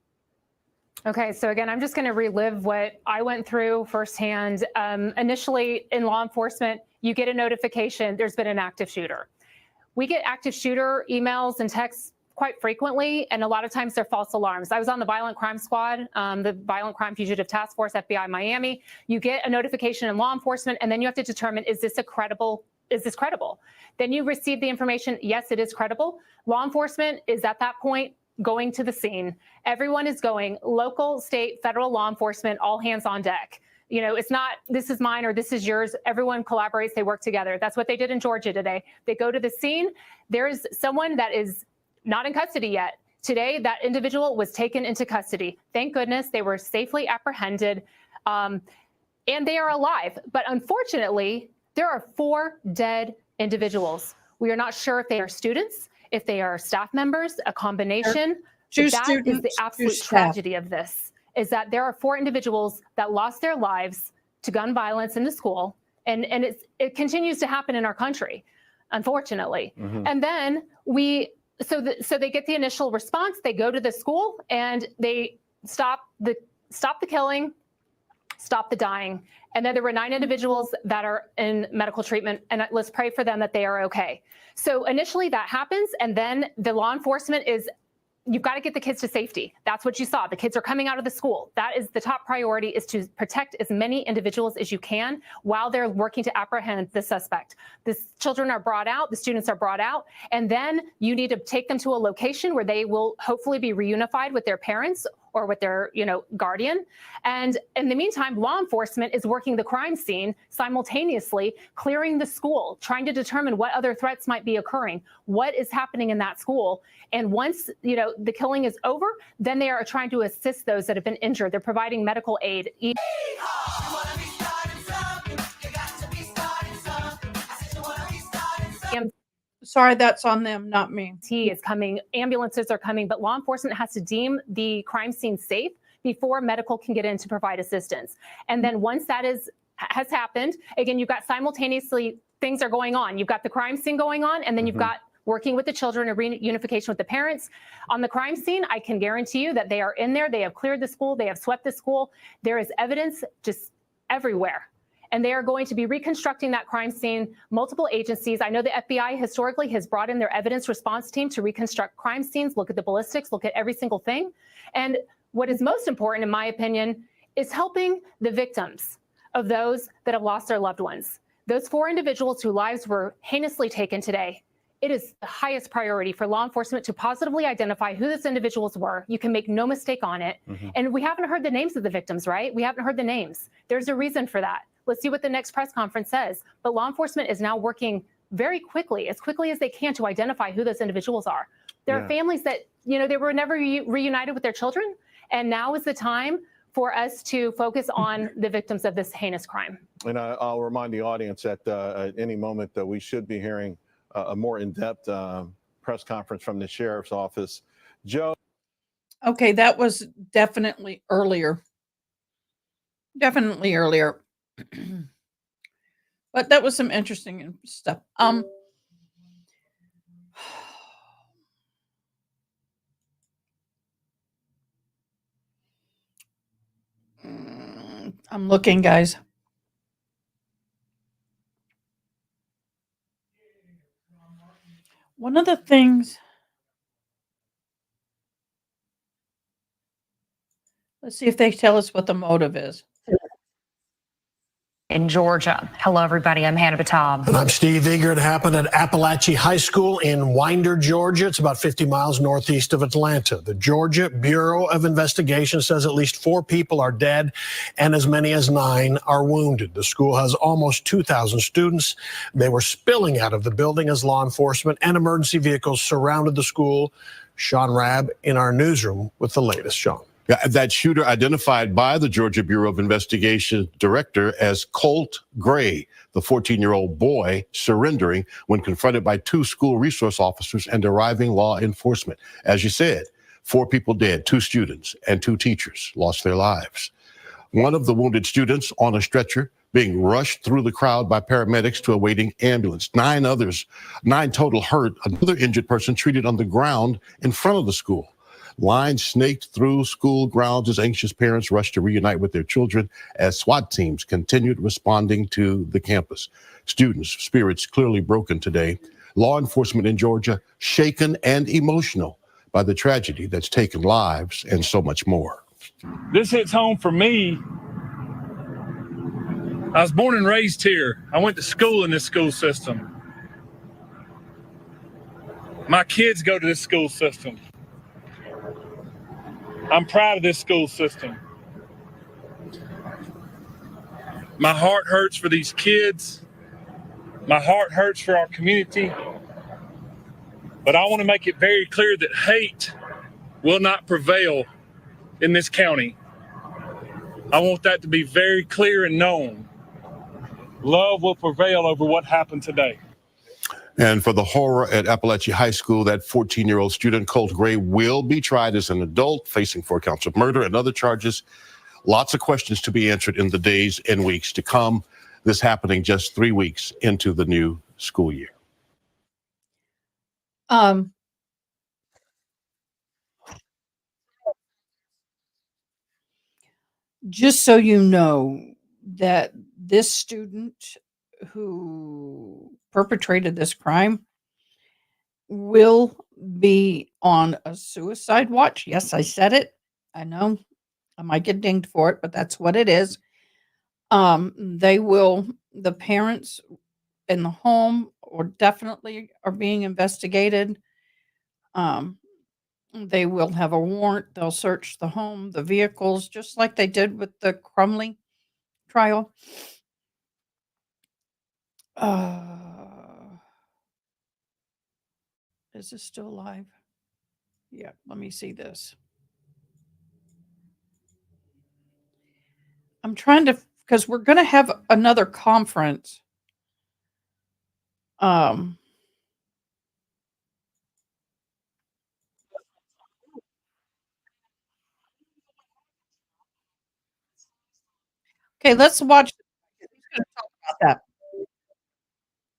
Okay, so again, I'm just going to relive what I went through firsthand. Initially, in law enforcement, you get a notification there's been an active shooter. We get active shooter emails and texts quite frequently, and a lot of times they're false alarms. I was on the Violent Crime Squad, the Violent Crime Fugitive Task Force, FBI Miami. You get a notification in law enforcement, and then you have to determine, is this credible? Then you receive the information, yes, it is credible. Law enforcement is at that point going to the scene. Everyone is going, local, state, federal law enforcement, all hands on deck. You know, it's not, this is mine or this is yours. Everyone collaborates, they work together. That's what they did in Georgia today. They go to the scene. There is someone that is not in custody yet. Today, that individual was taken into custody. Thank goodness they were safely apprehended, and they are alive. But unfortunately, there are 4 dead individuals. We are not sure if they are students, if they are staff members, a combination. That is the absolute tragedy of this, is that there are 4 individuals that lost their lives to gun violence in the school, and it continues to happen in our country. unfortunately. Mhm. And then so they get the initial response. They go to the school and they stop the killing, stop the dying. And then there were 9 individuals that are in medical treatment, and let's pray for them that they are okay. So initially that happens, and then the law enforcement is, you've got to get the kids to safety. That's what you saw. The kids are coming out of the school. That is the top priority, is to protect as many individuals as you can while they're working to apprehend the suspect. The children are brought out, the students are brought out, and then you need to take them to a location where they will hopefully be reunified with their parents or with their, guardian. And in the meantime, law enforcement is working the crime scene simultaneously, clearing the school, trying to determine what other threats might be occurring, what is happening in that school. And once, the killing is over, then they are trying to assist those that have been injured. They're providing medical aid. Sorry, that's on them, not me. He is coming, ambulances are coming, but law enforcement has to deem the crime scene safe before medical can get in to provide assistance. And then once that has happened, again, you've got simultaneously things are going on. You've got the crime scene going on, and then you've got working with the children and reunification with the parents. On the crime scene, I can guarantee you that they are in there. They have cleared the school. They have swept the school. There is evidence just everywhere. And they are going to be reconstructing that crime scene, multiple agencies. I know the FBI historically has brought in their evidence response team to reconstruct crime scenes, look at the ballistics, look at every single thing. And what is most important, in my opinion, is helping the victims of those that have lost their loved ones. Those 4 individuals whose lives were heinously taken today. It is the highest priority for law enforcement to positively identify who those individuals were. You can make no mistake on it. And we haven't heard the names of the victims, right? We haven't heard the names. There's a reason for that. Let's see what the next press conference says. But law enforcement is now working very quickly, as quickly as they can, to identify who those individuals are. There are families that, they were never reunited with their children. And now is the time for us to focus on the victims of this heinous crime. And I'll remind the audience that at any moment that we should be hearing a more in-depth press conference from the sheriff's office. Joe. Okay, that was definitely earlier. Definitely earlier. But that was some interesting stuff. I'm looking, guys. One of the things, let's see if they tell us what the motive is. In Georgia. Hello, everybody. I'm Hannah Batab. And I'm Steve Eager. It happened at Apalachee High School in Winder, Georgia. It's about 50 miles northeast of Atlanta. The Georgia Bureau of Investigation says at least 4 people are dead and as many as 9 are wounded. The school has almost 2,000 students. They were spilling out of the building as law enforcement and emergency vehicles surrounded the school. Sean Rabb in our newsroom with the latest. Sean. That shooter identified by the Georgia Bureau of Investigation director as Colt Gray, the 14-year-old boy surrendering when confronted by 2 school resource officers and arriving law enforcement. As you said, 4 people dead, 2 students and 2 teachers lost their lives. One of the wounded students on a stretcher being rushed through the crowd by paramedics to a waiting ambulance. 9 total hurt, another injured person treated on the ground in front of the school. Lines snaked through school grounds as anxious parents rushed to reunite with their children as SWAT teams continued responding to the campus. Students' spirits clearly broken today. Law enforcement in Georgia shaken and emotional by the tragedy that's taken lives and so much more. This hits home for me. I was born and raised here. I went to school in this school system. My kids go to this school system. I'm proud of this school system. My heart hurts for these kids. My heart hurts for our community. But I want to make it very clear that hate will not prevail in this county. I want that to be very clear and known. Love will prevail over what happened today. And for the horror at Apalachee High School, that 14-year-old student, Colt Gray, will be tried as an adult, facing 4 counts of murder and other charges. Lots of questions to be answered in the days and weeks to come. This happening just 3 weeks into the new school year. Um, just so you know that this student who perpetrated this crime will be on a suicide watch. Yes, I said it. I know I might get dinged for it, but that's what it is. The parents in the home or definitely are being investigated. They will have a warrant. They'll search the home, the vehicles, just like they did with the Crumley trial. Is this still live? Yeah, let me see this. I'm trying to, because we're going to have another conference. Um, okay, let's watch. Who's going to talk about that?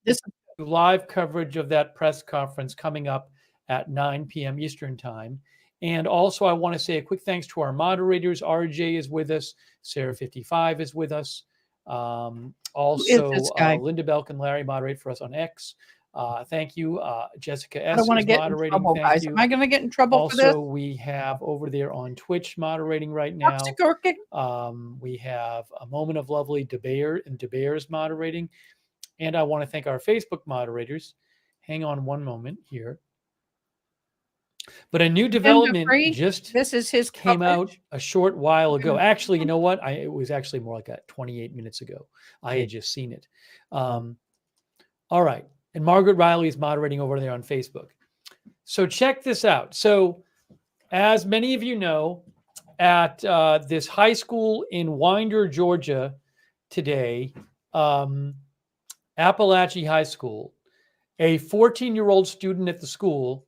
This live coverage of that press conference coming up at 9 p.m. Eastern Time. And also, I want to say a quick thanks to our moderators. RJ is with us. Sarah55 is with us. Also, Linda Belk and Larry moderate for us on X. Thank you. Jessica S. I don't want to get moderating. in trouble, Thank guys. you. Am I going to get in trouble also, for this? we have over there on Twitch moderating right now. We have a Moment of Lovely DeBear and DeBear's moderating. And I want to thank our Facebook moderators. Hang on one moment here. But a new development just came out a short while ago. Actually, you know what? It was actually more like 28 minutes ago. I had just seen it. All right. And Margaret Riley is moderating over there on Facebook. So check this out. So as many of you know, at this high school in Winder, Georgia today, Apalachee High School, a 14-year-old student at the school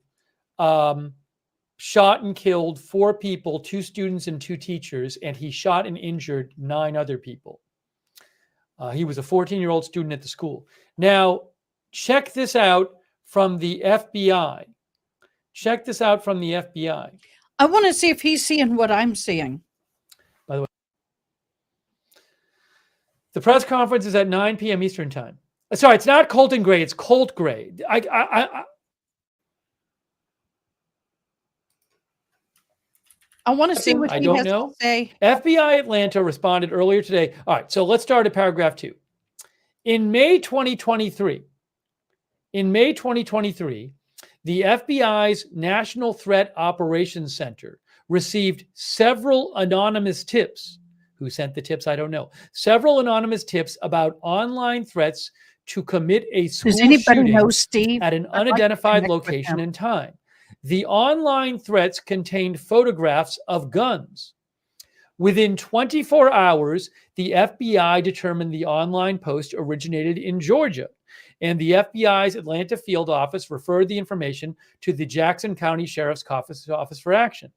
shot and killed 4 people, 2 students and 2 teachers, and he shot and injured 9 other people. He was a 14-year-old student at the school. Now, check this out from the FBI. Check this out from the FBI. I want to see if he's seeing what I'm seeing. By the way, the press conference is at 9 p.m. Eastern Time. Sorry, it's not Colton Gray. It's Colt Gray. I want to see what he has to say. FBI Atlanta responded earlier today. All right, so let's start at paragraph 2. In May 2023, the FBI's National Threat Operations Center received several anonymous tips. Who sent the tips? I don't know. Several anonymous tips about online threats to commit a school shooting at an unidentified location and time. The online threats contained photographs of guns. Within 24 hours, the FBI determined the online post originated in Georgia, and the FBI's Atlanta field office referred the information to the Jackson County Sheriff's Office for action.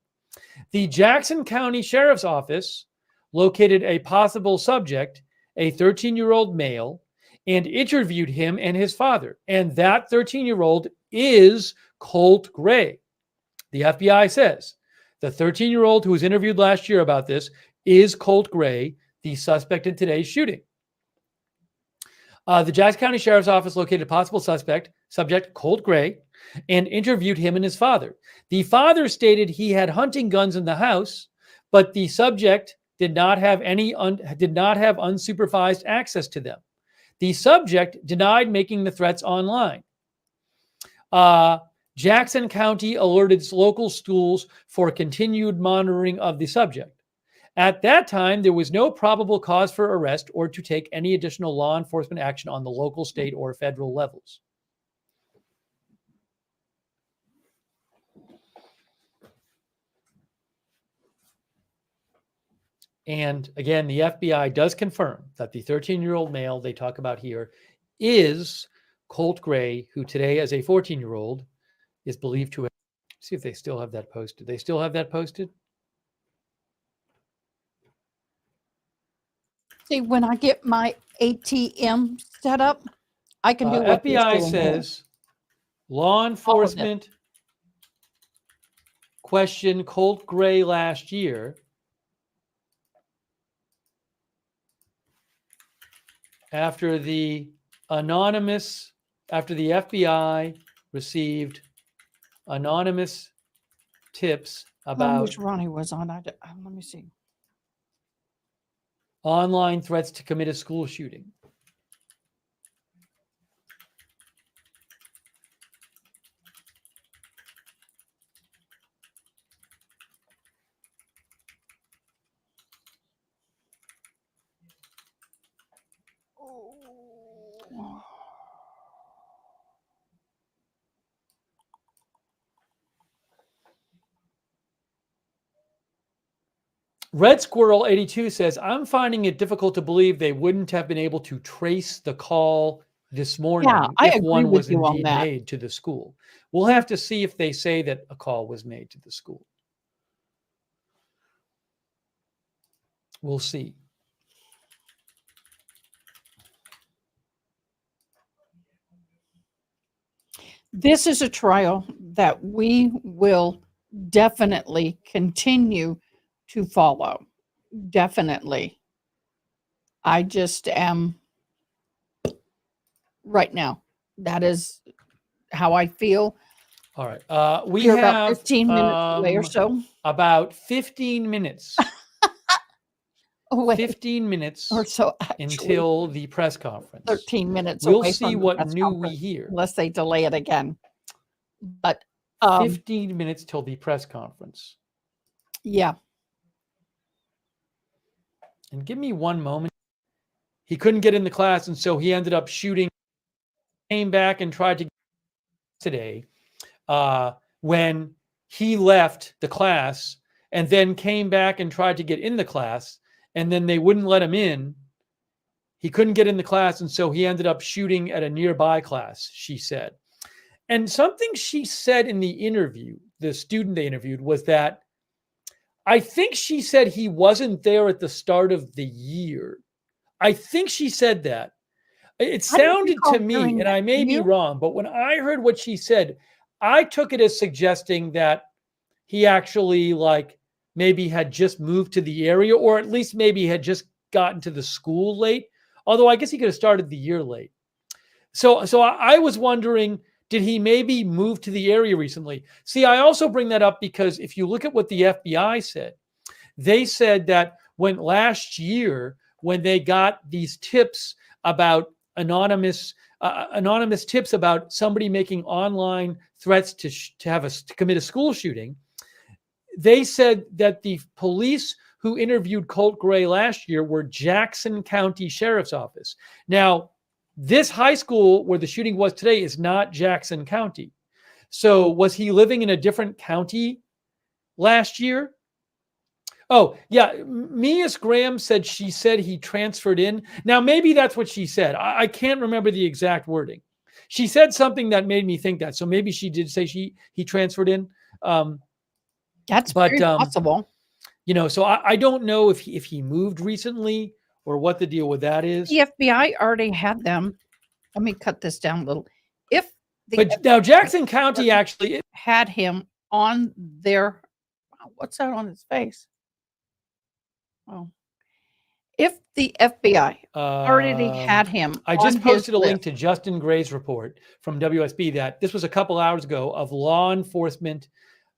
The Jackson County Sheriff's Office located a possible subject, a 13-year-old male, and interviewed him and his father. And that 13-year-old is Colt Gray. The FBI says the 13-year-old who was interviewed last year about this is Colt Gray, the suspect in today's shooting. The Jackson County Sheriff's Office located a possible subject, Colt Gray, and interviewed him and his father. The father stated he had hunting guns in the house, but the subject did not have unsupervised access to them. The subject denied making the threats online. Jackson County alerted local schools for continued monitoring of the subject. At that time, there was no probable cause for arrest or to take any additional law enforcement action on the local, state, or federal levels. And again, the FBI does confirm that the 13-year-old male they talk about here is Colt Gray, who today, as a 14-year-old, is believed to have. See if they still have that posted. They still have that posted? See, when I get my ATM set up, I can do what FBI says Law All of it. enforcement questioned Colt Gray last year after the FBI received anonymous tips I about wish Ronnie was on. Let me see. online threats to commit a school shooting. Red Squirrel 82 says, I'm finding it difficult to believe they wouldn't have been able to trace the call this morning I if agree one with was you on indeed that. made to the school. We'll have to see if they say that a call was made to the school. We'll see. This is a trial that we will definitely continue to follow. Definitely. I just am right now. That is how I feel. All right. We You're have about 15 minutes away or so. About 15 minutes. Away 15 minutes or so, actually. until the press conference. 13 minutes We'll away see from the what press new we conference, hear. unless they delay it again. But 15 minutes till the press conference. Yeah. And give me one moment. He couldn't get in the class, and so he ended up shooting. Came back and tried to get today when he left the class, and then came back and tried to get in the class, and then they wouldn't let him in. He couldn't get in the class, and so he ended up shooting at a nearby class, she said. And something she said in the interview, the student they interviewed, was that I think she said he wasn't there at the start of the year. I think she said that. It sounded to me, and I may be wrong, but when I heard what she said, I took it as suggesting that he actually maybe had just moved to the area, or at least maybe had just gotten to the school late. Although I guess he could have started the year late. So I was wondering, did he maybe move to the area recently? See, I also bring that up because if you look at what the FBI said, they said that when last year, when they got these tips about anonymous tips about somebody making online threats to commit a school shooting, they said that the police who interviewed Colt Gray last year were Jackson County Sheriff's Office. Now, this high school where the shooting was today is not Jackson County. So was he living in a different county last year? Oh, yeah. Mias Graham said she said he transferred in. Now, maybe that's what she said. I can't remember the exact wording. She said something that made me think that. So maybe she did say he transferred in. That's very possible. So I don't know if he moved recently or what the deal with that is. The FBI already had them. Let me cut this down a little. Now Jackson County actually had him on their, what's that on his face? Oh, if the FBI already had him, I just on posted a his link list. to Justin Gray's report from WSB that this was a couple hours ago of law enforcement,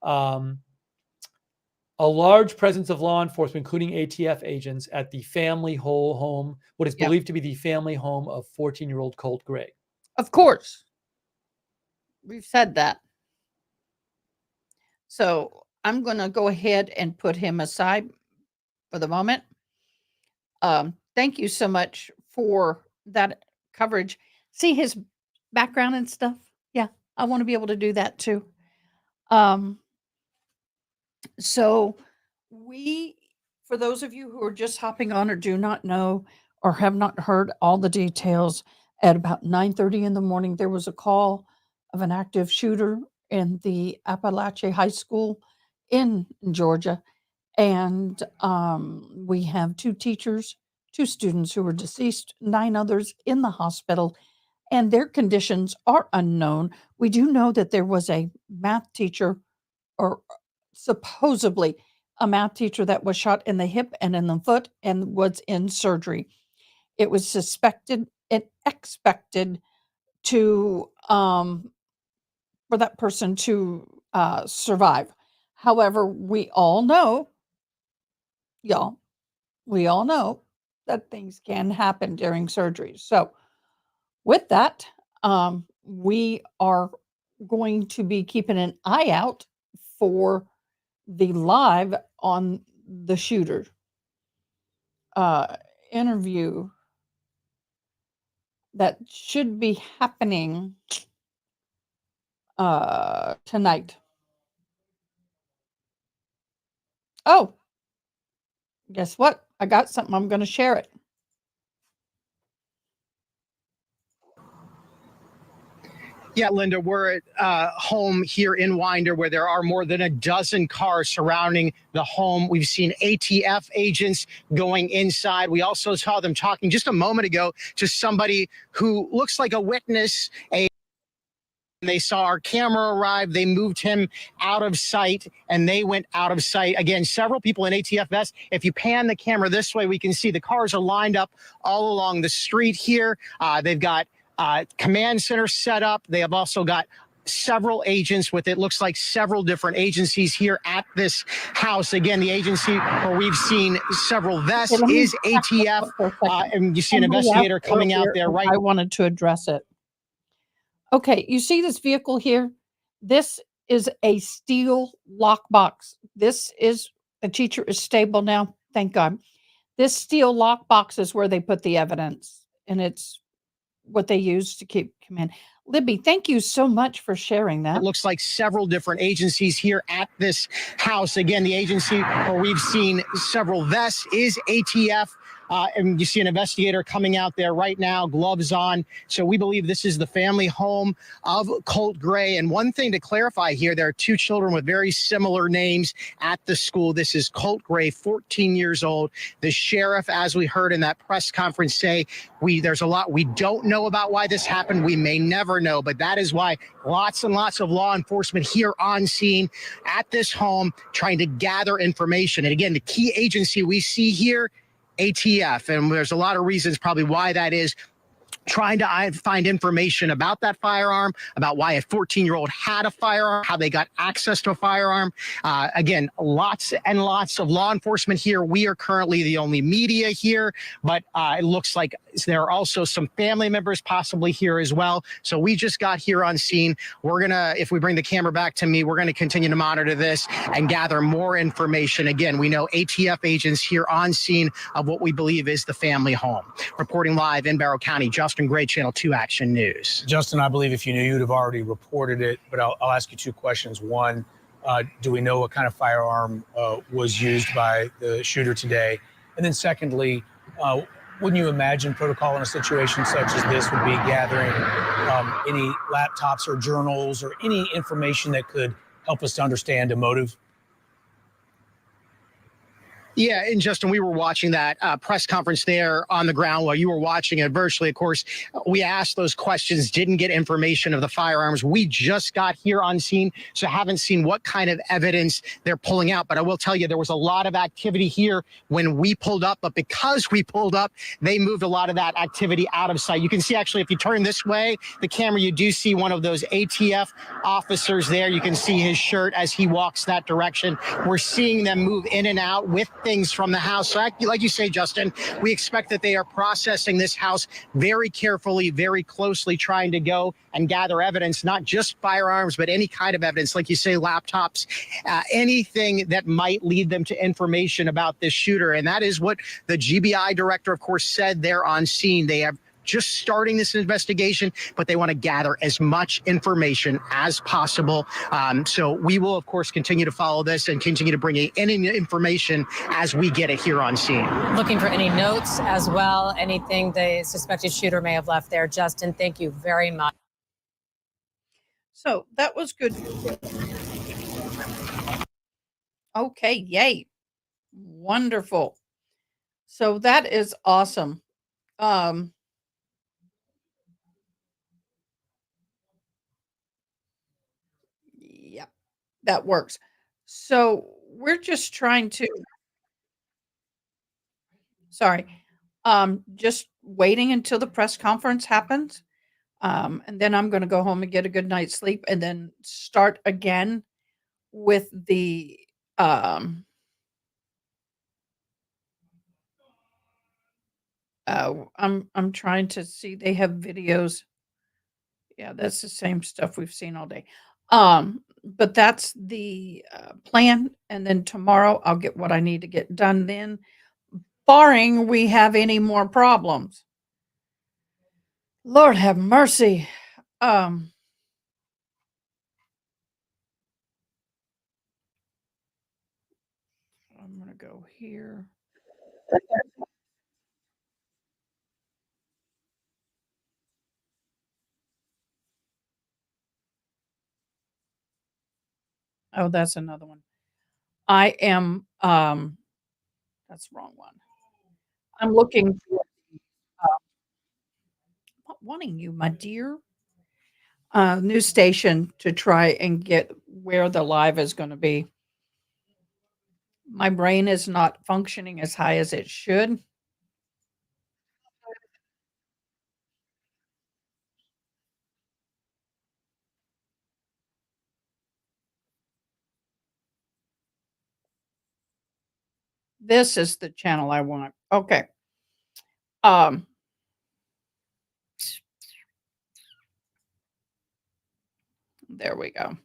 a large presence of law enforcement, including ATF agents, at the family home, what is believed to be the family home of 14-year-old Colt Gray. Of course. We've said that. So I'm going to go ahead and put him aside for the moment. Thank you so much for that coverage. See his background and stuff? Yeah, I want to be able to do that too. So for those of you who are just hopping on or do not know or have not heard all the details, at about 9:30 in the morning, there was a call of an active shooter in the Apalachee High School in Georgia. And we have 2 teachers, 2 students who were deceased, 9 others in the hospital. and their conditions are unknown. We do know that there was a math teacher, or supposedly a math teacher, that was shot in the hip and in the foot and was in surgery. It was suspected and expected to for that person to survive. However, we all know, y'all, we all know that things can happen during surgery. So, with that, we are going to be keeping an eye out for the live on the shooter interview that should be happening tonight. Oh, guess what? I got something. I'm going to share it. Yeah, Linda, we're at home here in Winder where there are more than a dozen cars surrounding the home. We've seen ATF agents going inside. We also saw them talking just a moment ago to somebody who looks like a witness. They saw our camera arrive. They moved him out of sight, and they went out of sight. Again, several people in ATF vests. If you pan the camera this way, we can see the cars are lined up all along the street here. They've got command center set up. They have also got several agents with, it looks like, several different agencies here at this house. Again, the agency where we've seen several vests is ATF, and you see an investigator coming out there right I wanted to address it. Okay, you see this vehicle here? This is a steel lockbox. This is, the teacher is stable now, thank God. This steel lockbox is where they put the evidence, and it's what they use to keep command. Libby, thank you so much for sharing that. It looks like several different agencies here at this house. Again, the agency where we've seen several vests is ATF. And you see an investigator coming out there right now, gloves on. So we believe this is the family home of Colt Gray. And one thing to clarify here, there are two children with very similar names at the school. This is Colt Gray, 14 years old. The sheriff, as we heard in that press conference, say there's a lot we don't know about why this happened. We may never know, but that is why lots and lots of law enforcement here on scene at this home trying to gather information. And again, the key agency we see here, ATF, and there's a lot of reasons probably why that is, trying to find information about that firearm, about why a 14-year-old had a firearm, how they got access to a firearm. Again, lots and lots of law enforcement here. We are currently the only media here, but it looks like there are also some family members possibly here as well. So we just got here on scene. We're gonna, if we bring the camera back to me, we're gonna continue to monitor this and gather more information. Again, we know ATF agents here on scene of what we believe is the family home. Reporting live in Barrow County, Justin Gray, Channel 2 Action News. Justin, I believe if you knew, you'd have already reported it, but I'll ask you two questions. One, do we know what kind of firearm was used by the shooter today? And then secondly, wouldn't you imagine protocol in a situation such as this would be gathering any laptops or journals or any information that could help us to understand a motive? Yeah, and Justin, we were watching that press conference there on the ground while you were watching it virtually. Of course, we asked those questions, didn't get information of the firearms. We just got here on scene, so haven't seen what kind of evidence they're pulling out. But I will tell you, there was a lot of activity here when we pulled up. But because we pulled up, they moved a lot of that activity out of sight. You can see, actually, if you turn this way, the camera, you do see one of those ATF officers there. You can see his shirt as he walks that direction. We're seeing them move in and out with things from the house. So like you say, Justin, we expect that they are processing this house very carefully, very closely, trying to go and gather evidence, not just firearms, but any kind of evidence, like you say, laptops, anything that might lead them to information about this shooter. And that is what the GBI director, of course, said there on scene. They have just starting this investigation, but they want to gather as much information as possible. So we will, of course, continue to follow this and continue to bring in any information as we get it here on scene. Looking for any notes as well, anything the suspected shooter may have left there. Justin, thank you very much. So that was good. Okay, yay. Wonderful. So that is awesome. that works. So we're just trying to, sorry, just waiting until the press conference happens. And then I'm going to go home and get a good night's sleep and then start again with the, um, I'm trying to see, they have videos. Yeah, that's the same stuff we've seen all day. But that's the plan. And then tomorrow I'll get what I need to get done then, barring we have any more problems. Lord have mercy. Um, I'm going to go here. Oh, that's another one. I am, that's the wrong one. I'm looking for, not wanting you, my dear, news station to try and get where the live is going to be. My brain is not functioning as high as it should. This is the channel I want. Okay. Um, there we go.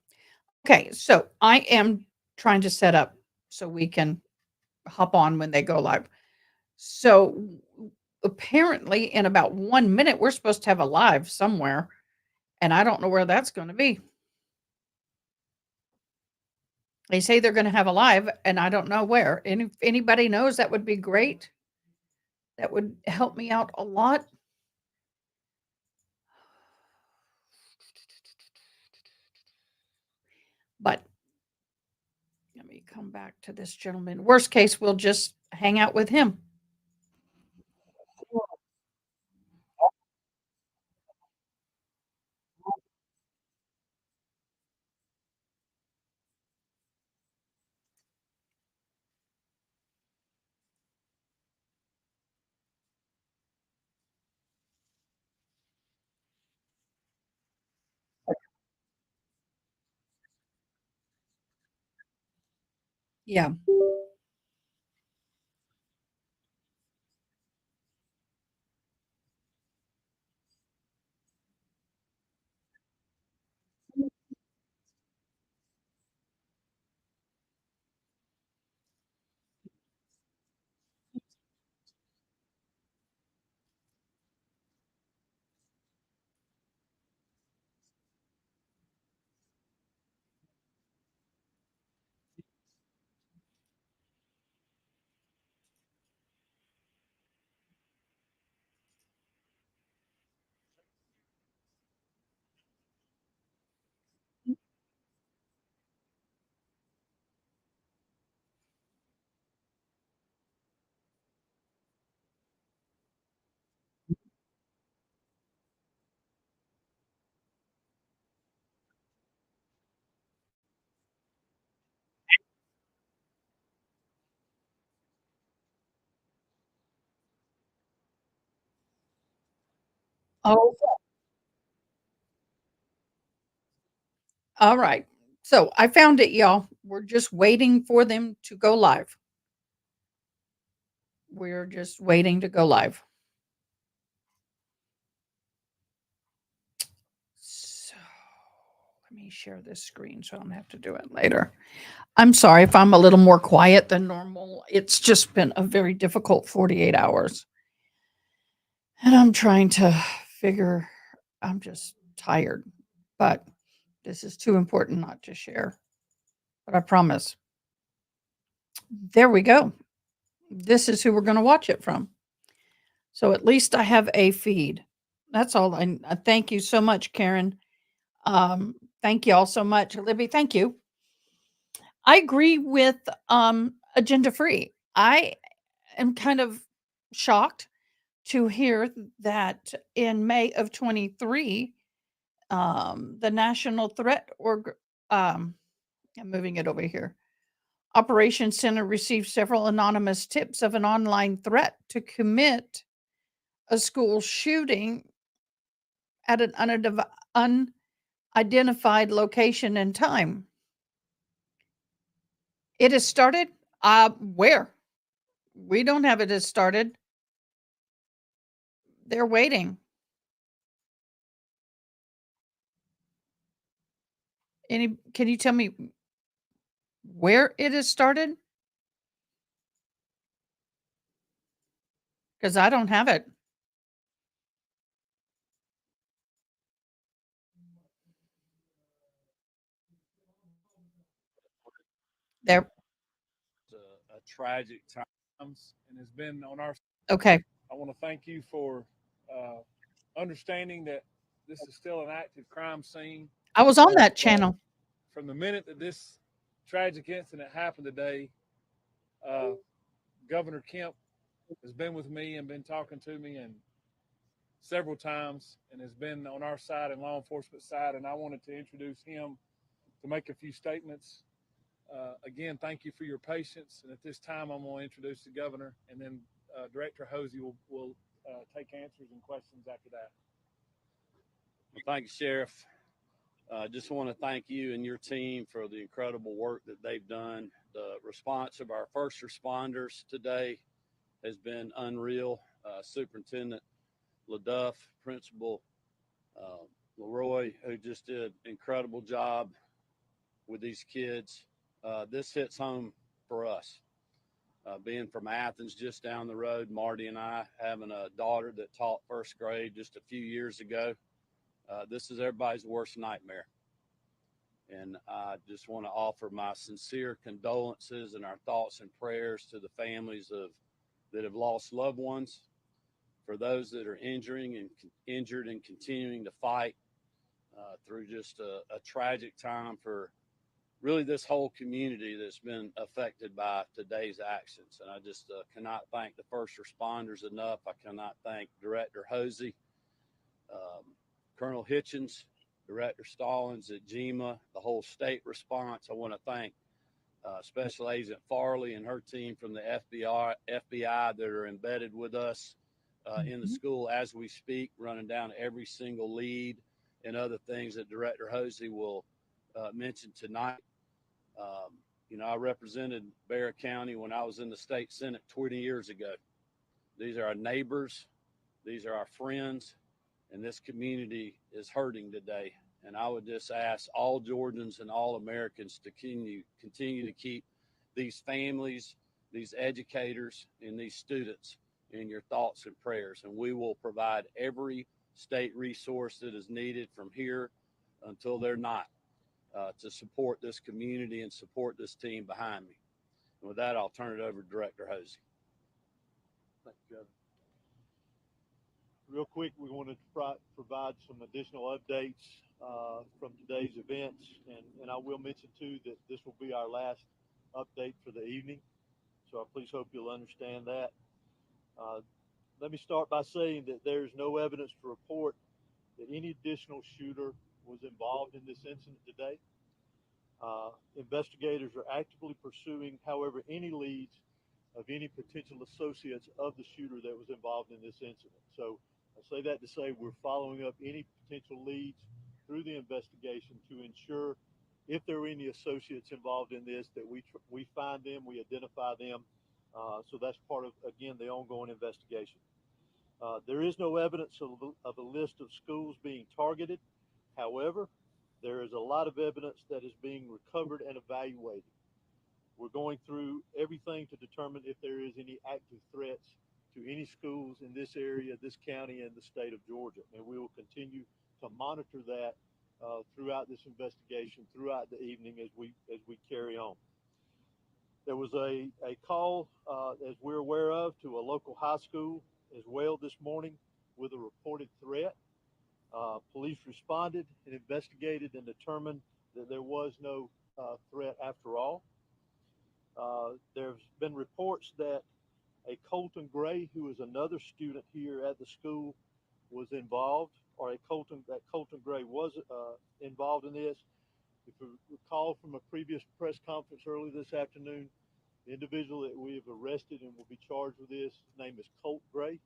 Okay, so I am trying to set up so we can hop on when they go live. So apparently in about 1 minute we're supposed to have a live somewhere, and I don't know where that's going to be. They say they're going to have a live, and I don't know where. And if anybody knows, that would be great. That would help me out a lot. But let me come back to this gentleman. Worst case, we'll just hang out with him. Yeah. Oh, all right. So I found it, y'all. We're just waiting for them to go live. We're just waiting to go live. So let me share this screen so I don't have to do it later. I'm sorry if I'm a little more quiet than normal. It's just been a very difficult 48 hours. And I'm trying to figure, I'm just tired, but this is too important not to share. But I promise. There we go. This is who we're going to watch it from. So at least I have a feed. That's all. I thank you so much, Karen. Thank you all so much. Libby, thank you. I agree with agenda free. I am kind of shocked to hear that in May of 23, the National Threat I'm moving it over here. Operations Center received several anonymous tips of an online threat to commit a school shooting at an unidentified location and time. It has started? Where? We don't have it as started. They're waiting. Can you tell me where it has started? Because I don't have it. There. A tragic times, and has been on our. Okay. I want to thank you for understanding that this is still an active crime scene. I was on that channel. From the minute that this tragic incident happened today, Governor Kemp has been with me and been talking to me and several times and has been on our side and law enforcement side. And I wanted to introduce him to make a few statements. Again, thank you for your patience. And at this time, I'm going to introduce the governor, and then Director Hosey will take answers and questions after that. Well, thank you, Sheriff. I just want to thank you and your team for the incredible work that they've done. The response of our first responders today has been unreal. Superintendent LaDuff, Principal Leroy, who just did an incredible job with these kids. This hits home for us. Being from Athens, just down the road, Marty and I having a daughter that taught first grade just a few years ago. This is everybody's worst nightmare. And I just want to offer my sincere condolences and our thoughts and prayers to the families that have lost loved ones, for those that are injured and continuing to fight through just a tragic time for really this whole community that's been affected by today's actions. And I just cannot thank the first responders enough. I cannot thank Director Hosey, Colonel Hitchens, Director Stallings at GEMA, the whole state response. I want to thank Special Agent Farley and her team from the FBI that are embedded with us in the school as we speak, running down every single lead and other things that Director Hosey will mention tonight. I represented Bexar County when I was in the state Senate 20 years ago. These are our neighbors. These are our friends. And this community is hurting today. And I would just ask all Georgians and all Americans to continue to keep these families, these educators, and these students in your thoughts and prayers. And we will provide every state resource that is needed from here until they're not, to support this community and support this team behind me. And with that, I'll turn it over to Director Hosey. Thank you, Governor. Real quick, we wanted to provide some additional updates from today's events. And I will mention, too, that this will be our last update for the evening. So I please hope you'll understand that. Let me start by saying that there's no evidence to report that any additional shooter was involved in this incident today. Investigators are actively pursuing, however, any leads of any potential associates of the shooter that was involved in this incident. So I say that to say we're following up any potential leads through the investigation to ensure if there are any associates involved in this, that we find them, we identify them. So that's part of, again, the ongoing investigation. There is no evidence of a list of schools being targeted. However, there is a lot of evidence that is being recovered and evaluated. We're going through everything to determine if there is any active threats to any schools in this area, this county, and the state of Georgia. And we will continue to monitor that throughout this investigation, throughout the evening as we carry on. There was a call, as we're aware of, to a local high school as well this morning with a reported threat. Police responded and investigated and determined that there was no threat after all. There's been reports that a Colton Gray, who is another student here at the school, was involved, or that Colton Gray was involved in this. If you recall from a previous press conference early this afternoon, the individual that we have arrested and will be charged with this, his name is Colt Gray.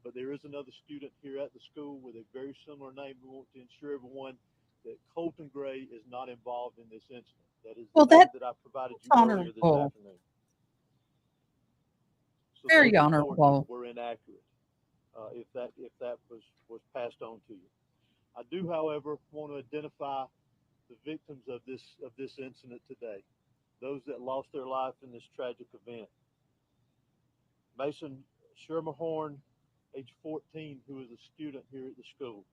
But there is another student here at the school with a very similar name. We want to ensure everyone that Colton Gray is not involved in this incident. That is the name that I provided you earlier this honorable. afternoon. So Very those reports honorable. were inaccurate. If that was passed on to you, I do, however, want to identify the victims of this incident today. Those that lost their life in this tragic event. Mason Schermerhorn, age 14, who is a student here at the school.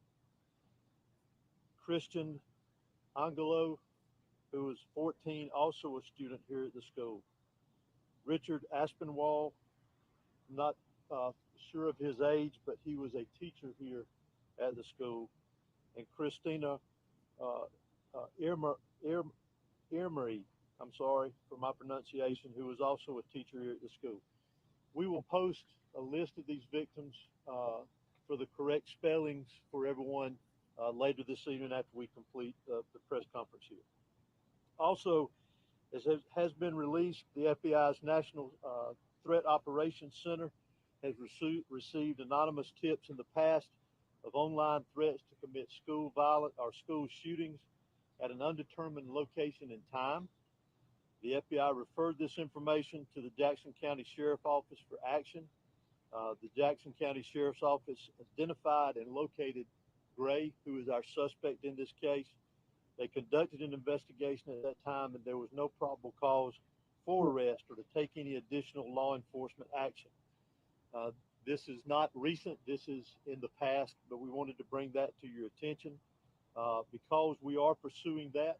Christian Angelo, who is 14, also a student here at the school. Richard Aspinwall, not sure of his age, but he was a teacher here at the school. And Christina Irmery, I'm sorry for my pronunciation, who was also a teacher here at the school. We will post a list of these victims for the correct spellings for everyone later this evening after we complete the press conference here. Also, as has been released, the FBI's National Threat Operations Center has received anonymous tips in the past of online threats to commit school violence or school shootings at an undetermined location and time. The FBI referred this information to the Jackson County Sheriff's Office for action. The Jackson County Sheriff's Office identified and located Gray, who is our suspect in this case. They conducted an investigation at that time, and there was no probable cause for arrest or to take any additional law enforcement action. This is not recent. This is in the past, but we wanted to bring that to your attention because we are pursuing that,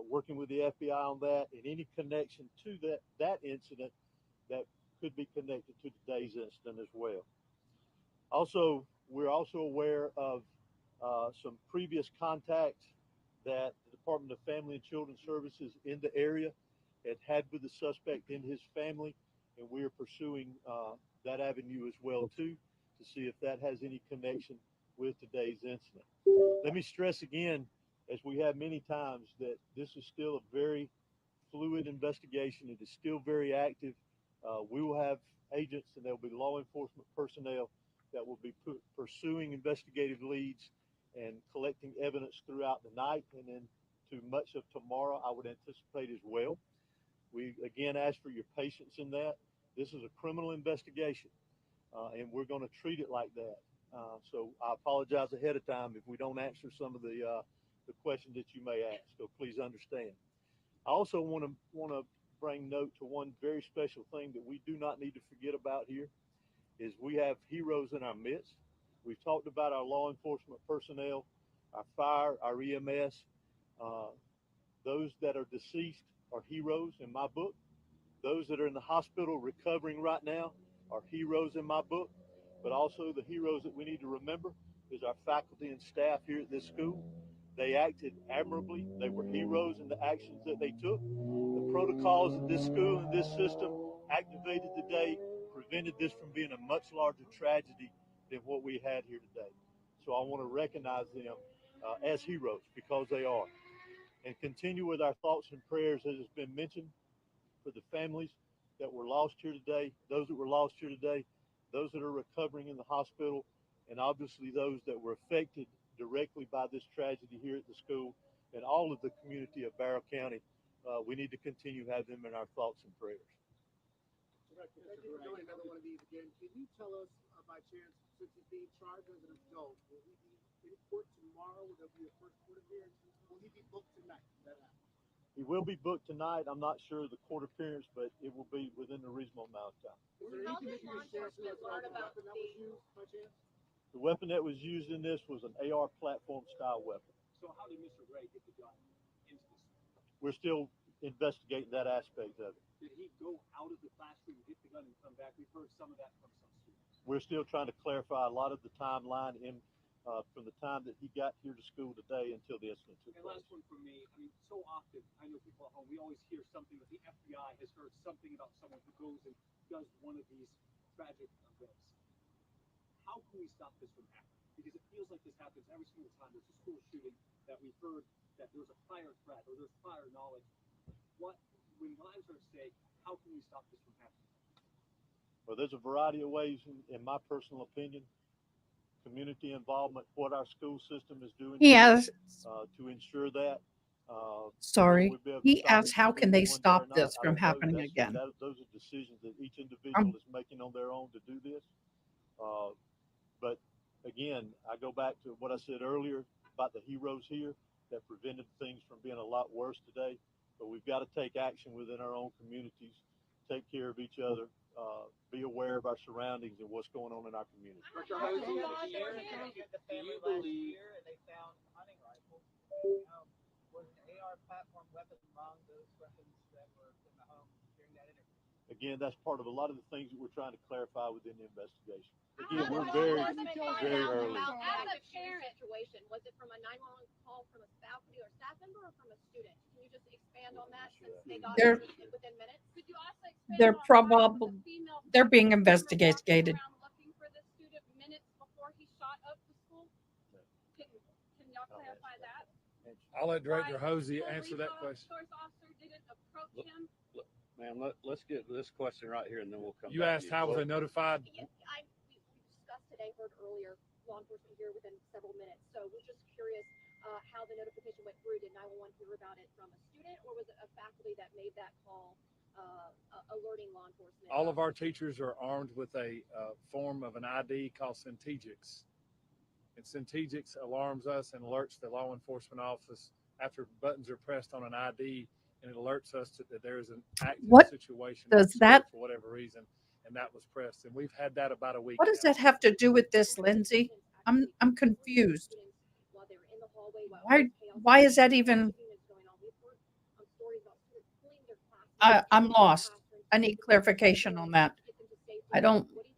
working with the FBI on that, and any connection to that incident that could be connected to today's incident as well. Also, we're also aware of some previous contacts that the Department of Family and Children Services in the area had with the suspect and his family, and we are pursuing that avenue as well too to see if that has any connection with today's incident. Let me stress again, as we have many times, that this is still a very fluid investigation. It is still very active. We will have agents and there will be law enforcement personnel that will be pursuing investigative leads and collecting evidence throughout the night and then to much of tomorrow, I would anticipate as well. We again ask for your patience in that. This is a criminal investigation, and we're going to treat it like that. So I apologize ahead of time if we don't answer some of the questions that you may ask. So please understand. I also want to bring note to one very special thing that we do not need to forget about here is we have heroes in our midst. We've talked about our law enforcement personnel, our fire, our EMS. Those that are deceased are heroes in my book. Those that are in the hospital recovering right now are heroes in my book. But also the heroes that we need to remember is our faculty and staff here at this school. They acted admirably. They were heroes in the actions that they took. The protocols of this school and this system activated today prevented this from being a much larger tragedy than what we had here today. So I want to recognize them as heroes because they are. And continue with our thoughts and prayers, as has been mentioned, for the families that were lost here today, those that were lost here today, those that are recovering in the hospital, and obviously those that were affected directly by this tragedy here at the school and all of the community of Barrow County. We need to continue to have them in our thoughts and prayers. Doing another one of these again. Can you tell us, by chance, since he's being charged as an adult, will he be in court tomorrow? Will there be a first court appearance? Will he be booked tonight? He will be booked tonight. I'm not sure of the court appearance, but it will be within a reasonable amount of time. Is there anything that you can share with us about the weapon that was used, by chance? The weapon that was used in this was an AR platform style weapon. So how did Mr. Gray get the gun into the school? We're still investigating that aspect of it. Did he go out of the classroom, get the gun, and come back? We've heard some of that from some students. We're still trying to clarify a lot of the timeline from the time that he got here to school today until the incident took And place. last one from me. I mean, so often, I know people at home, we always hear something that the FBI has heard something about someone who goes and does one of these tragic events. How can we stop this from happening? Because it feels like this happens every single time there's a school shooting that we've heard that there's a fire threat or there's fire knowledge. What, when lives are at stake, how can we stop this from happening? Well, there's a variety of ways, in my personal opinion. Community involvement, what our school system is doing He has, to ensure that. sorry, We'll be able to he stop asked, it how can they completely one day or stop not. this I from don't know. happening again? Those are decisions that each individual is making on their own to do this. But again, I go back to what I said earlier about the heroes here that prevented things from being a lot worse today. But we've got to take action within our own communities, take care of each other, be aware of our surroundings and what's going on in our community. Dr. Hosey, do you believe they found hunting rifles? Was an AR platform weapon among those weapons that were in the home during that interview? Again, that's part of a lot of the things that we're trying to clarify within the investigation. Again, we're very, very early. As a parent situation, was it from a 911 call from a faculty or staff member or from a student? Can you just expand on that since they got it within minutes? Could you also expand They're on probably, they're being investigated. looking for the student minutes before he shot up the school? Can y'all clarify that? I'll let Director Hosey answer that question. Source officer didn't approach him. Ma'am, let's get this question right here, and then we'll come You back asked to how was they notified? We discussed today, heard earlier, law enforcement here within several minutes. So we're just curious how the notification went through. Did 911 hear about it from a student, or was it a faculty that made that call alerting law enforcement? All of our teachers are armed with a form of an ID called Centegix. And Centegix alarms us and alerts the law enforcement office after buttons are pressed on an ID, and it alerts us that there is an active situation does that, for whatever reason, and that was pressed. And we've had that about a week. what does that have to do with this, Lindsay? I'm confused. Why is that even? I'm lost. I need clarification on that.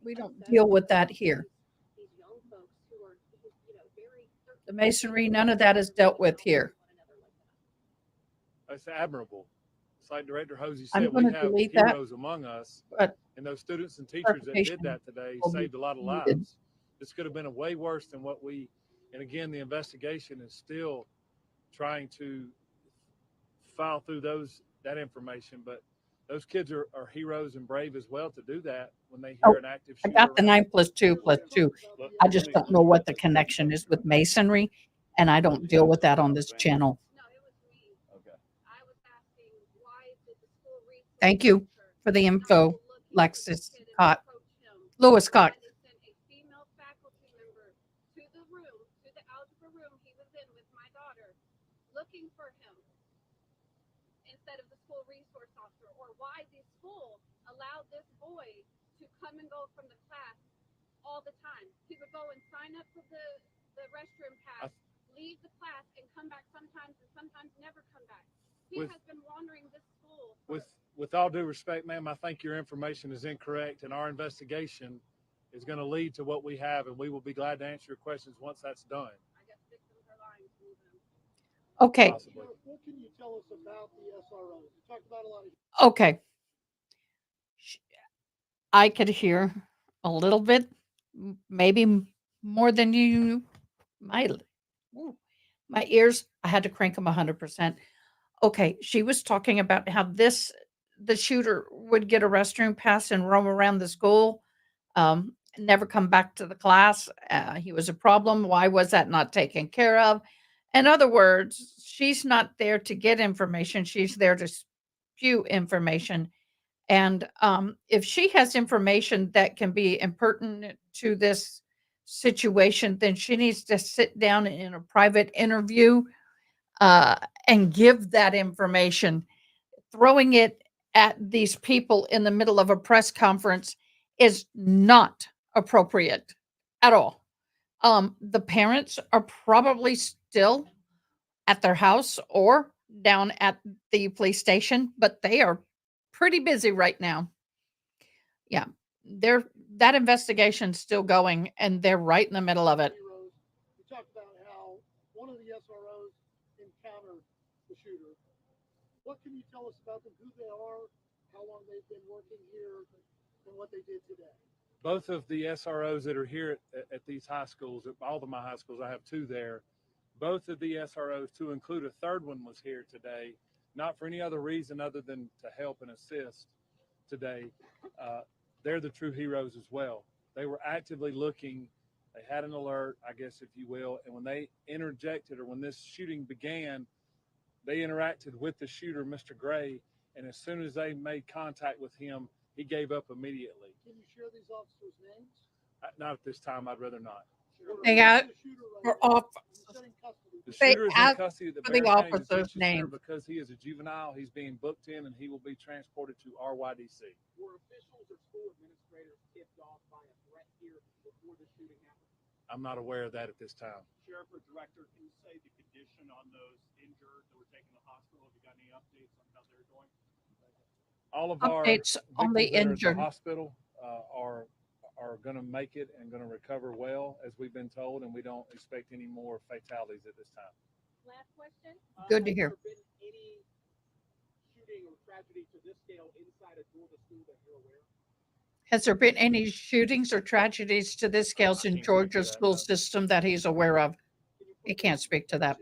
We don't deal with that here. The masonry, none of that is dealt with here. That's admirable. It's like Director Hosey I'm said, we gonna have delete that, heroes among us, but and those students and teachers that did clarification that today will be saved a lot of needed. lives. This could have been a way worse than what we, and again, the investigation is still trying to file through that information, but those kids are heroes and brave as well to do that when they hear an active I shooter. got the 9 + 2 + 2. I just don't know what the connection is with masonry, and I don't deal with that on this channel. Thank you for the info, Lewis Scott. Looking for him instead of the school resource officer, or why the school allowed this boy to come and go from the class all the time. He would go and sign up for the restroom pass, leave the class, and come back sometimes, and sometimes never come back. He has been wandering this school. With all due respect, ma'am, I think your information is incorrect, and our investigation is going to lead to what we have, and we will be glad to answer your questions once that's done. Okay. What can you tell us about the SROs? You talked about a lot of. Okay. I could hear a little bit, maybe more than you. My ears, I had to crank them 100%. Okay, she was talking about how the shooter would get a restroom pass and roam around the school, never come back to the class. He was a problem. Why was that not taken care of? In other words, she's not there to get information. She's there to spew information. And if she has information that can be impertinent to this situation, then she needs to sit down in a private interview and give that information. Throwing it at these people in the middle of a press conference is not appropriate at all. The parents are probably still at their house or down at the police station, but they are pretty busy right now. Yeah, that investigation's still going, and they're right in the middle of it. You talked about how one of the SROs encountered the shooter. What can you tell us about them, who they are, how long they've been working here, and what they did today? both of the SROs that are here at these high schools, at all of my high schools, I have two there. Both of the SROs, to include a third one, was here today, not for any other reason other than to help and assist today. They're the true heroes as well. They were actively looking. They had an alert, I guess, if you will. And when they interjected, or when this shooting began, they interacted with the shooter, Mr. Gray. And as soon as they made contact with him, he gave up immediately. Can you share these officers' names? Not at this time. I'd rather not. They got for off. The They shooter is in asked custody at the for the Barron County officer's Detention Center name. because he is a juvenile. He's being booked in, and he will be transported to RYDC. Were officials or school administrators tipped off by a threat here before the shooting happened? I'm not aware of that at this time. Sheriff or Director, can you say the condition on those injured that were taken to the hospital? Have you got any updates on how they're doing? All of Updates our on the victims that are at injured. the hospital are going to make it and going to recover well, as we've been told, and we don't expect any more fatalities at this time. Last question. Good to Has hear. there been any shooting or tragedy to this scale inside a Georgia school that you're aware of? Has there been any shootings or tragedies to this scale in Georgia's school system that he's aware of? He can't speak to that.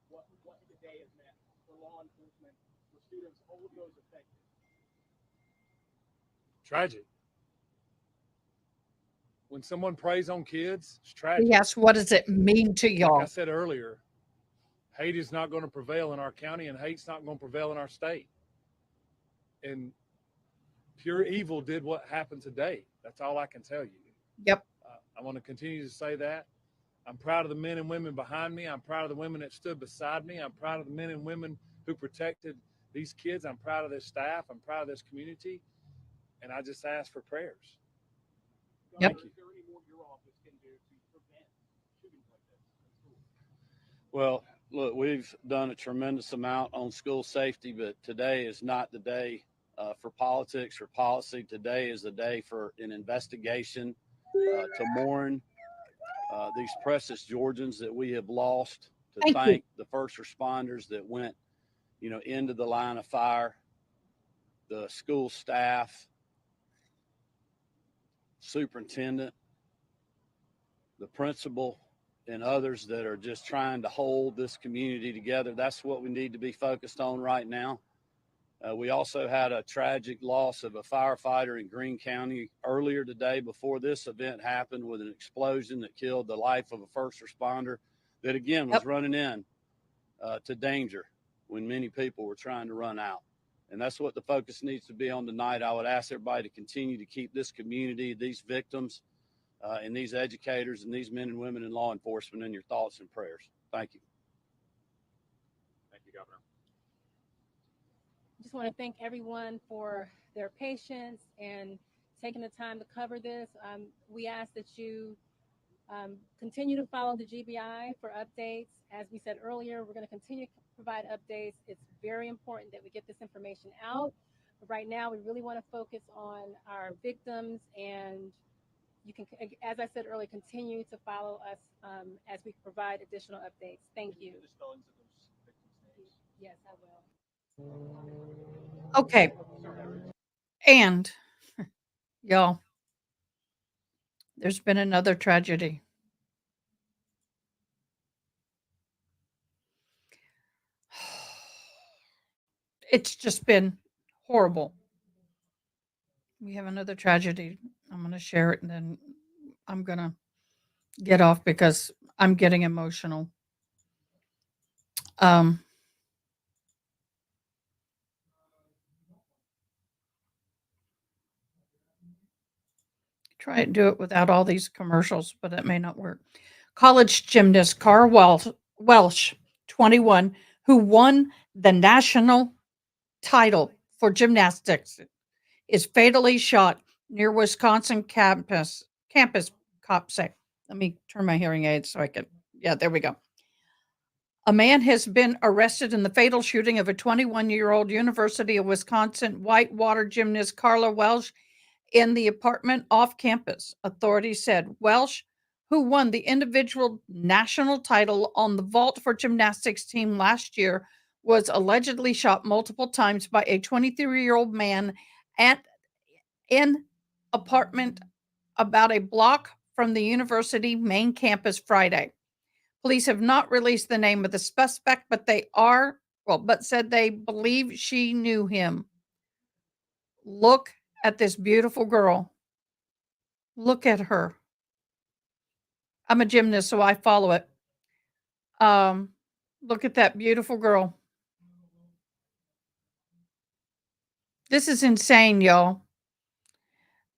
What today has meant for law enforcement, for students, all of those affected? Tragic. When someone preys on kids, it's tragic. Yes, what does it mean to Like I y'all? said earlier, hate is not going to prevail in our county, and hate's not going to prevail in our state. And pure evil did what happened today. That's all I can tell you. Yep. I want to continue to say that. I'm proud of the men and women behind me. I'm proud of the women that stood beside me. I'm proud of the men and women who protected these kids. I'm proud of this staff. I'm proud of this community. And I just ask for prayers. Yep. Thank you. Is there any more your office can do to prevent shootings like this in schools? Well, look, we've done a tremendous amount on school safety, but today is not the day for politics or policy. Today is the day for an investigation to mourn these precious Georgians that we have lost, to thank the first responders that went, into the line of fire, the school staff, superintendent, the principal, and others that are just trying to hold this community together. That's what we need to be focused on right now. We also had a tragic loss of a firefighter in Greene County earlier today before this event happened, with an explosion that killed the life of a first responder that, again, was running in to danger when many people were trying to run out. And that's what the focus needs to be on tonight. I would ask everybody to continue to keep this community, these victims, and these educators and these men and women in law enforcement in your thoughts and prayers. Thank you. Thank you, Governor. Just want to thank everyone for their patience and taking the time to cover this. We ask that you continue to follow the GBI for updates. As we said earlier, we're going to continue to provide updates. It's very important that we get this information out. But right now, we really want to focus on our victims, and you can, as I said earlier, continue to follow us as we provide additional updates. Thank you. Yes, I will. Okay. And y'all, there's been another tragedy. It's just been horrible. We have another tragedy. I'm going to share it, and then I'm going to get off because I'm getting emotional. Try and do it without all these commercials, but that may not work. College gymnast Cara Welsh, 21, who won the national title for gymnastics, is fatally shot near Wisconsin campus. Cops say. Let me turn my hearing aids so I can. Yeah, there we go. A man has been arrested in the fatal shooting of a 21-year-old University of Wisconsin whitewater gymnast Cara Welsh in the apartment off campus. Authorities said Welsh, who won the individual national title on the vault for gymnastics team last year, was allegedly shot multiple times by a 23-year-old man in apartment about a block from the university main campus Friday. Police have not released the name of the suspect, but said they believe she knew him. Look at this beautiful girl. Look at her. I'm a gymnast, so I follow it. Look at that beautiful girl. This is insane, y'all.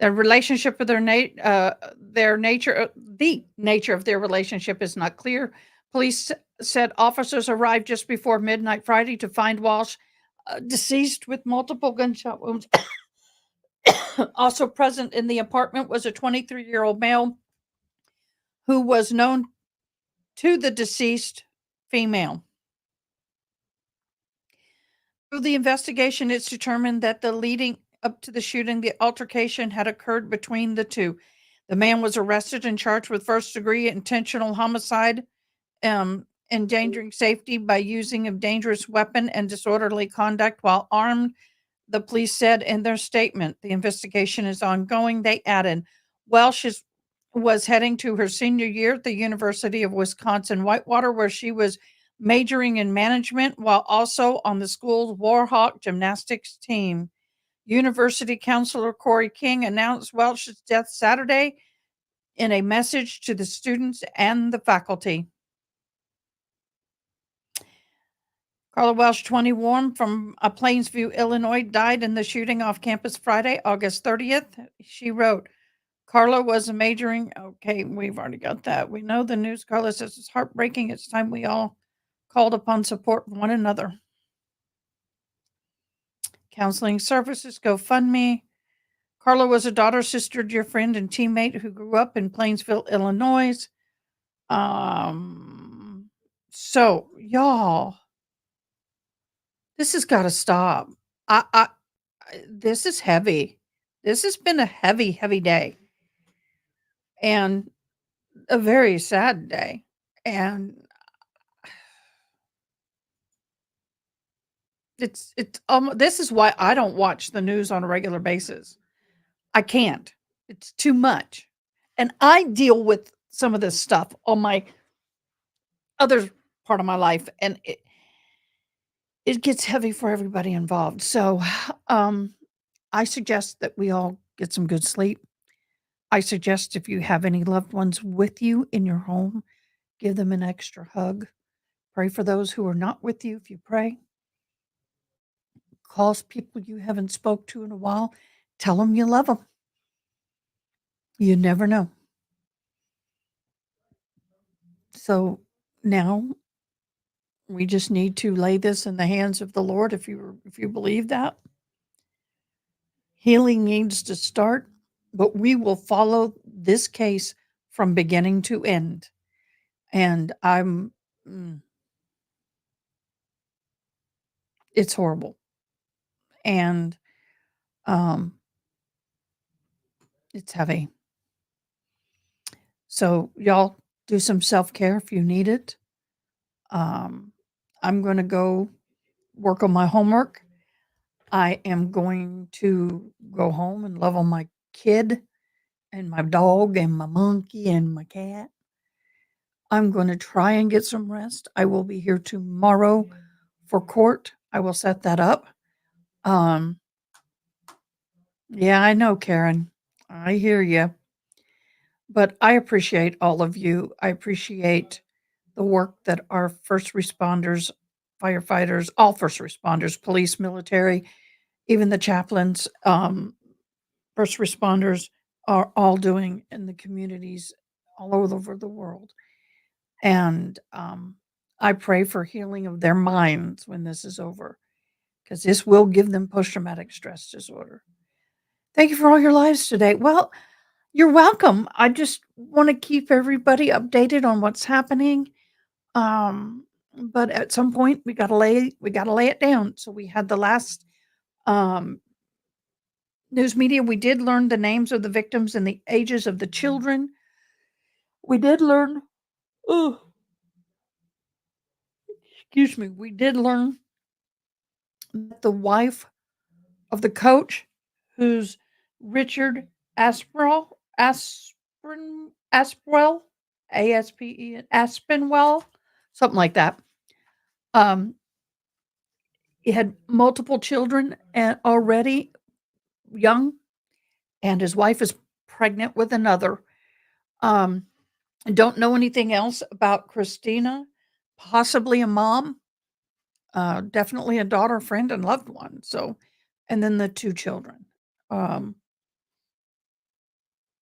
The relationship of the nature of their relationship is not clear. Police said officers arrived just before midnight Friday to find Walsh deceased with multiple gunshot wounds. Also present in the apartment was a 23-year-old male who was known to the deceased female. Through the investigation, it's determined that the leading up to the shooting, the altercation had occurred between the two. The man was arrested and charged with first-degree intentional homicide, endangering safety by using a dangerous weapon and disorderly conduct while armed, the police said in their statement. The investigation is ongoing. They added, Welsh was heading to her senior year at the University of Wisconsin-Whitewater, where she was majoring in management while also on the school's Warhawk gymnastics team. University Counselor Corey King announced Welsh's death Saturday in a message to the students and the faculty. Carla Welsh, 21, from Plainsview, Illinois, died in the shooting off campus Friday, August 30th. She wrote, Carla was majoring. Okay, we've already got that. We know the news. Carla says it's heartbreaking. It's time we all called upon support one another. Counseling services, GoFundMe. Carla was a daughter, sister, dear friend, and teammate who grew up in Plainsville, Illinois. So y'all, this has got to stop. This is heavy. This has been a heavy, heavy day, and a very sad day. And it's this is why I don't watch the news on a regular basis. I can't. It's too much. And I deal with some of this stuff on my other part of my life, and it gets heavy for everybody involved. So, I suggest that we all get some good sleep. I suggest if you have any loved ones with you in your home, give them an extra hug. Pray for those who are not with you if you pray. Call people you haven't spoke to in a while. Tell them you love them. You never know. So now we just need to lay this in the hands of the Lord if you believe that. Healing needs to start, but we will follow this case from beginning to end. And it's horrible. And it's heavy. So y'all do some self-care if you need it. I'm going to go work on my homework. I am going to go home and love on my kid and my dog and my monkey and my cat. I'm going to try and get some rest. I will be here tomorrow for court. I will set that up. Yeah, I know, Karen. I hear you. But I appreciate all of you. I appreciate the work that our first responders, firefighters, all first responders, police, military, even the chaplains, first responders are all doing in the communities all over the world. And I pray for healing of their minds when this is over, because this will give them post-traumatic stress disorder. Thank you for all your lives today. Well, you're welcome. I just want to keep everybody updated on what's happening. But at some point we got to lay it down. So we had the last news media. We did learn the names of the victims and the ages of the children. We did learn we did learn that the wife of the coach, who's Richard Asprel, Asprel, ASPE, Aspenwell, something like that. He had multiple children and already young, and his wife is pregnant with another. Um, I don't know anything else about Christina. Possibly a mom, definitely a daughter, friend, and loved one. So, and then the two children, um,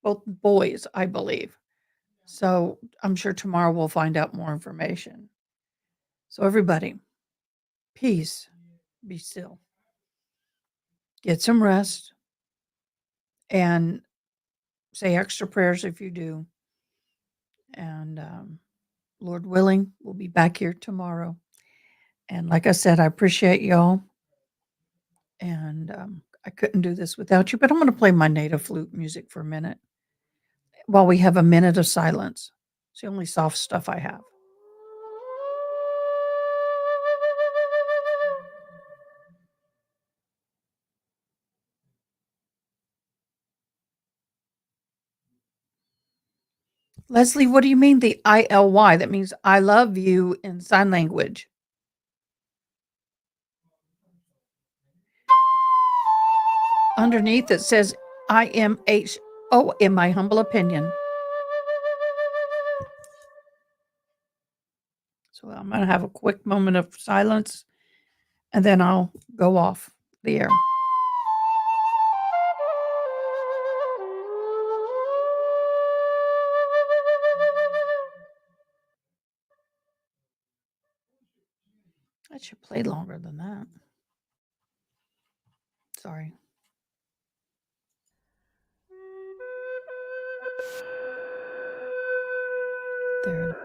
both boys, I believe. So I'm sure tomorrow we'll find out more information. So everybody, peace, be still, get some rest, and say extra prayers if you do. And Lord willing, we'll be back here tomorrow. And like I said, I appreciate y'all. And I couldn't do this without you, but I'm going to play my native flute music for a minute while we have a minute of silence. It's the only soft stuff I have. Leslie, what do you mean the ILY? That means I love you in sign language. Underneath it says IMHO in my humble opinion. So I'm going to have a quick moment of silence and then I'll go off the air. I should play longer than that. Sorry. There it is.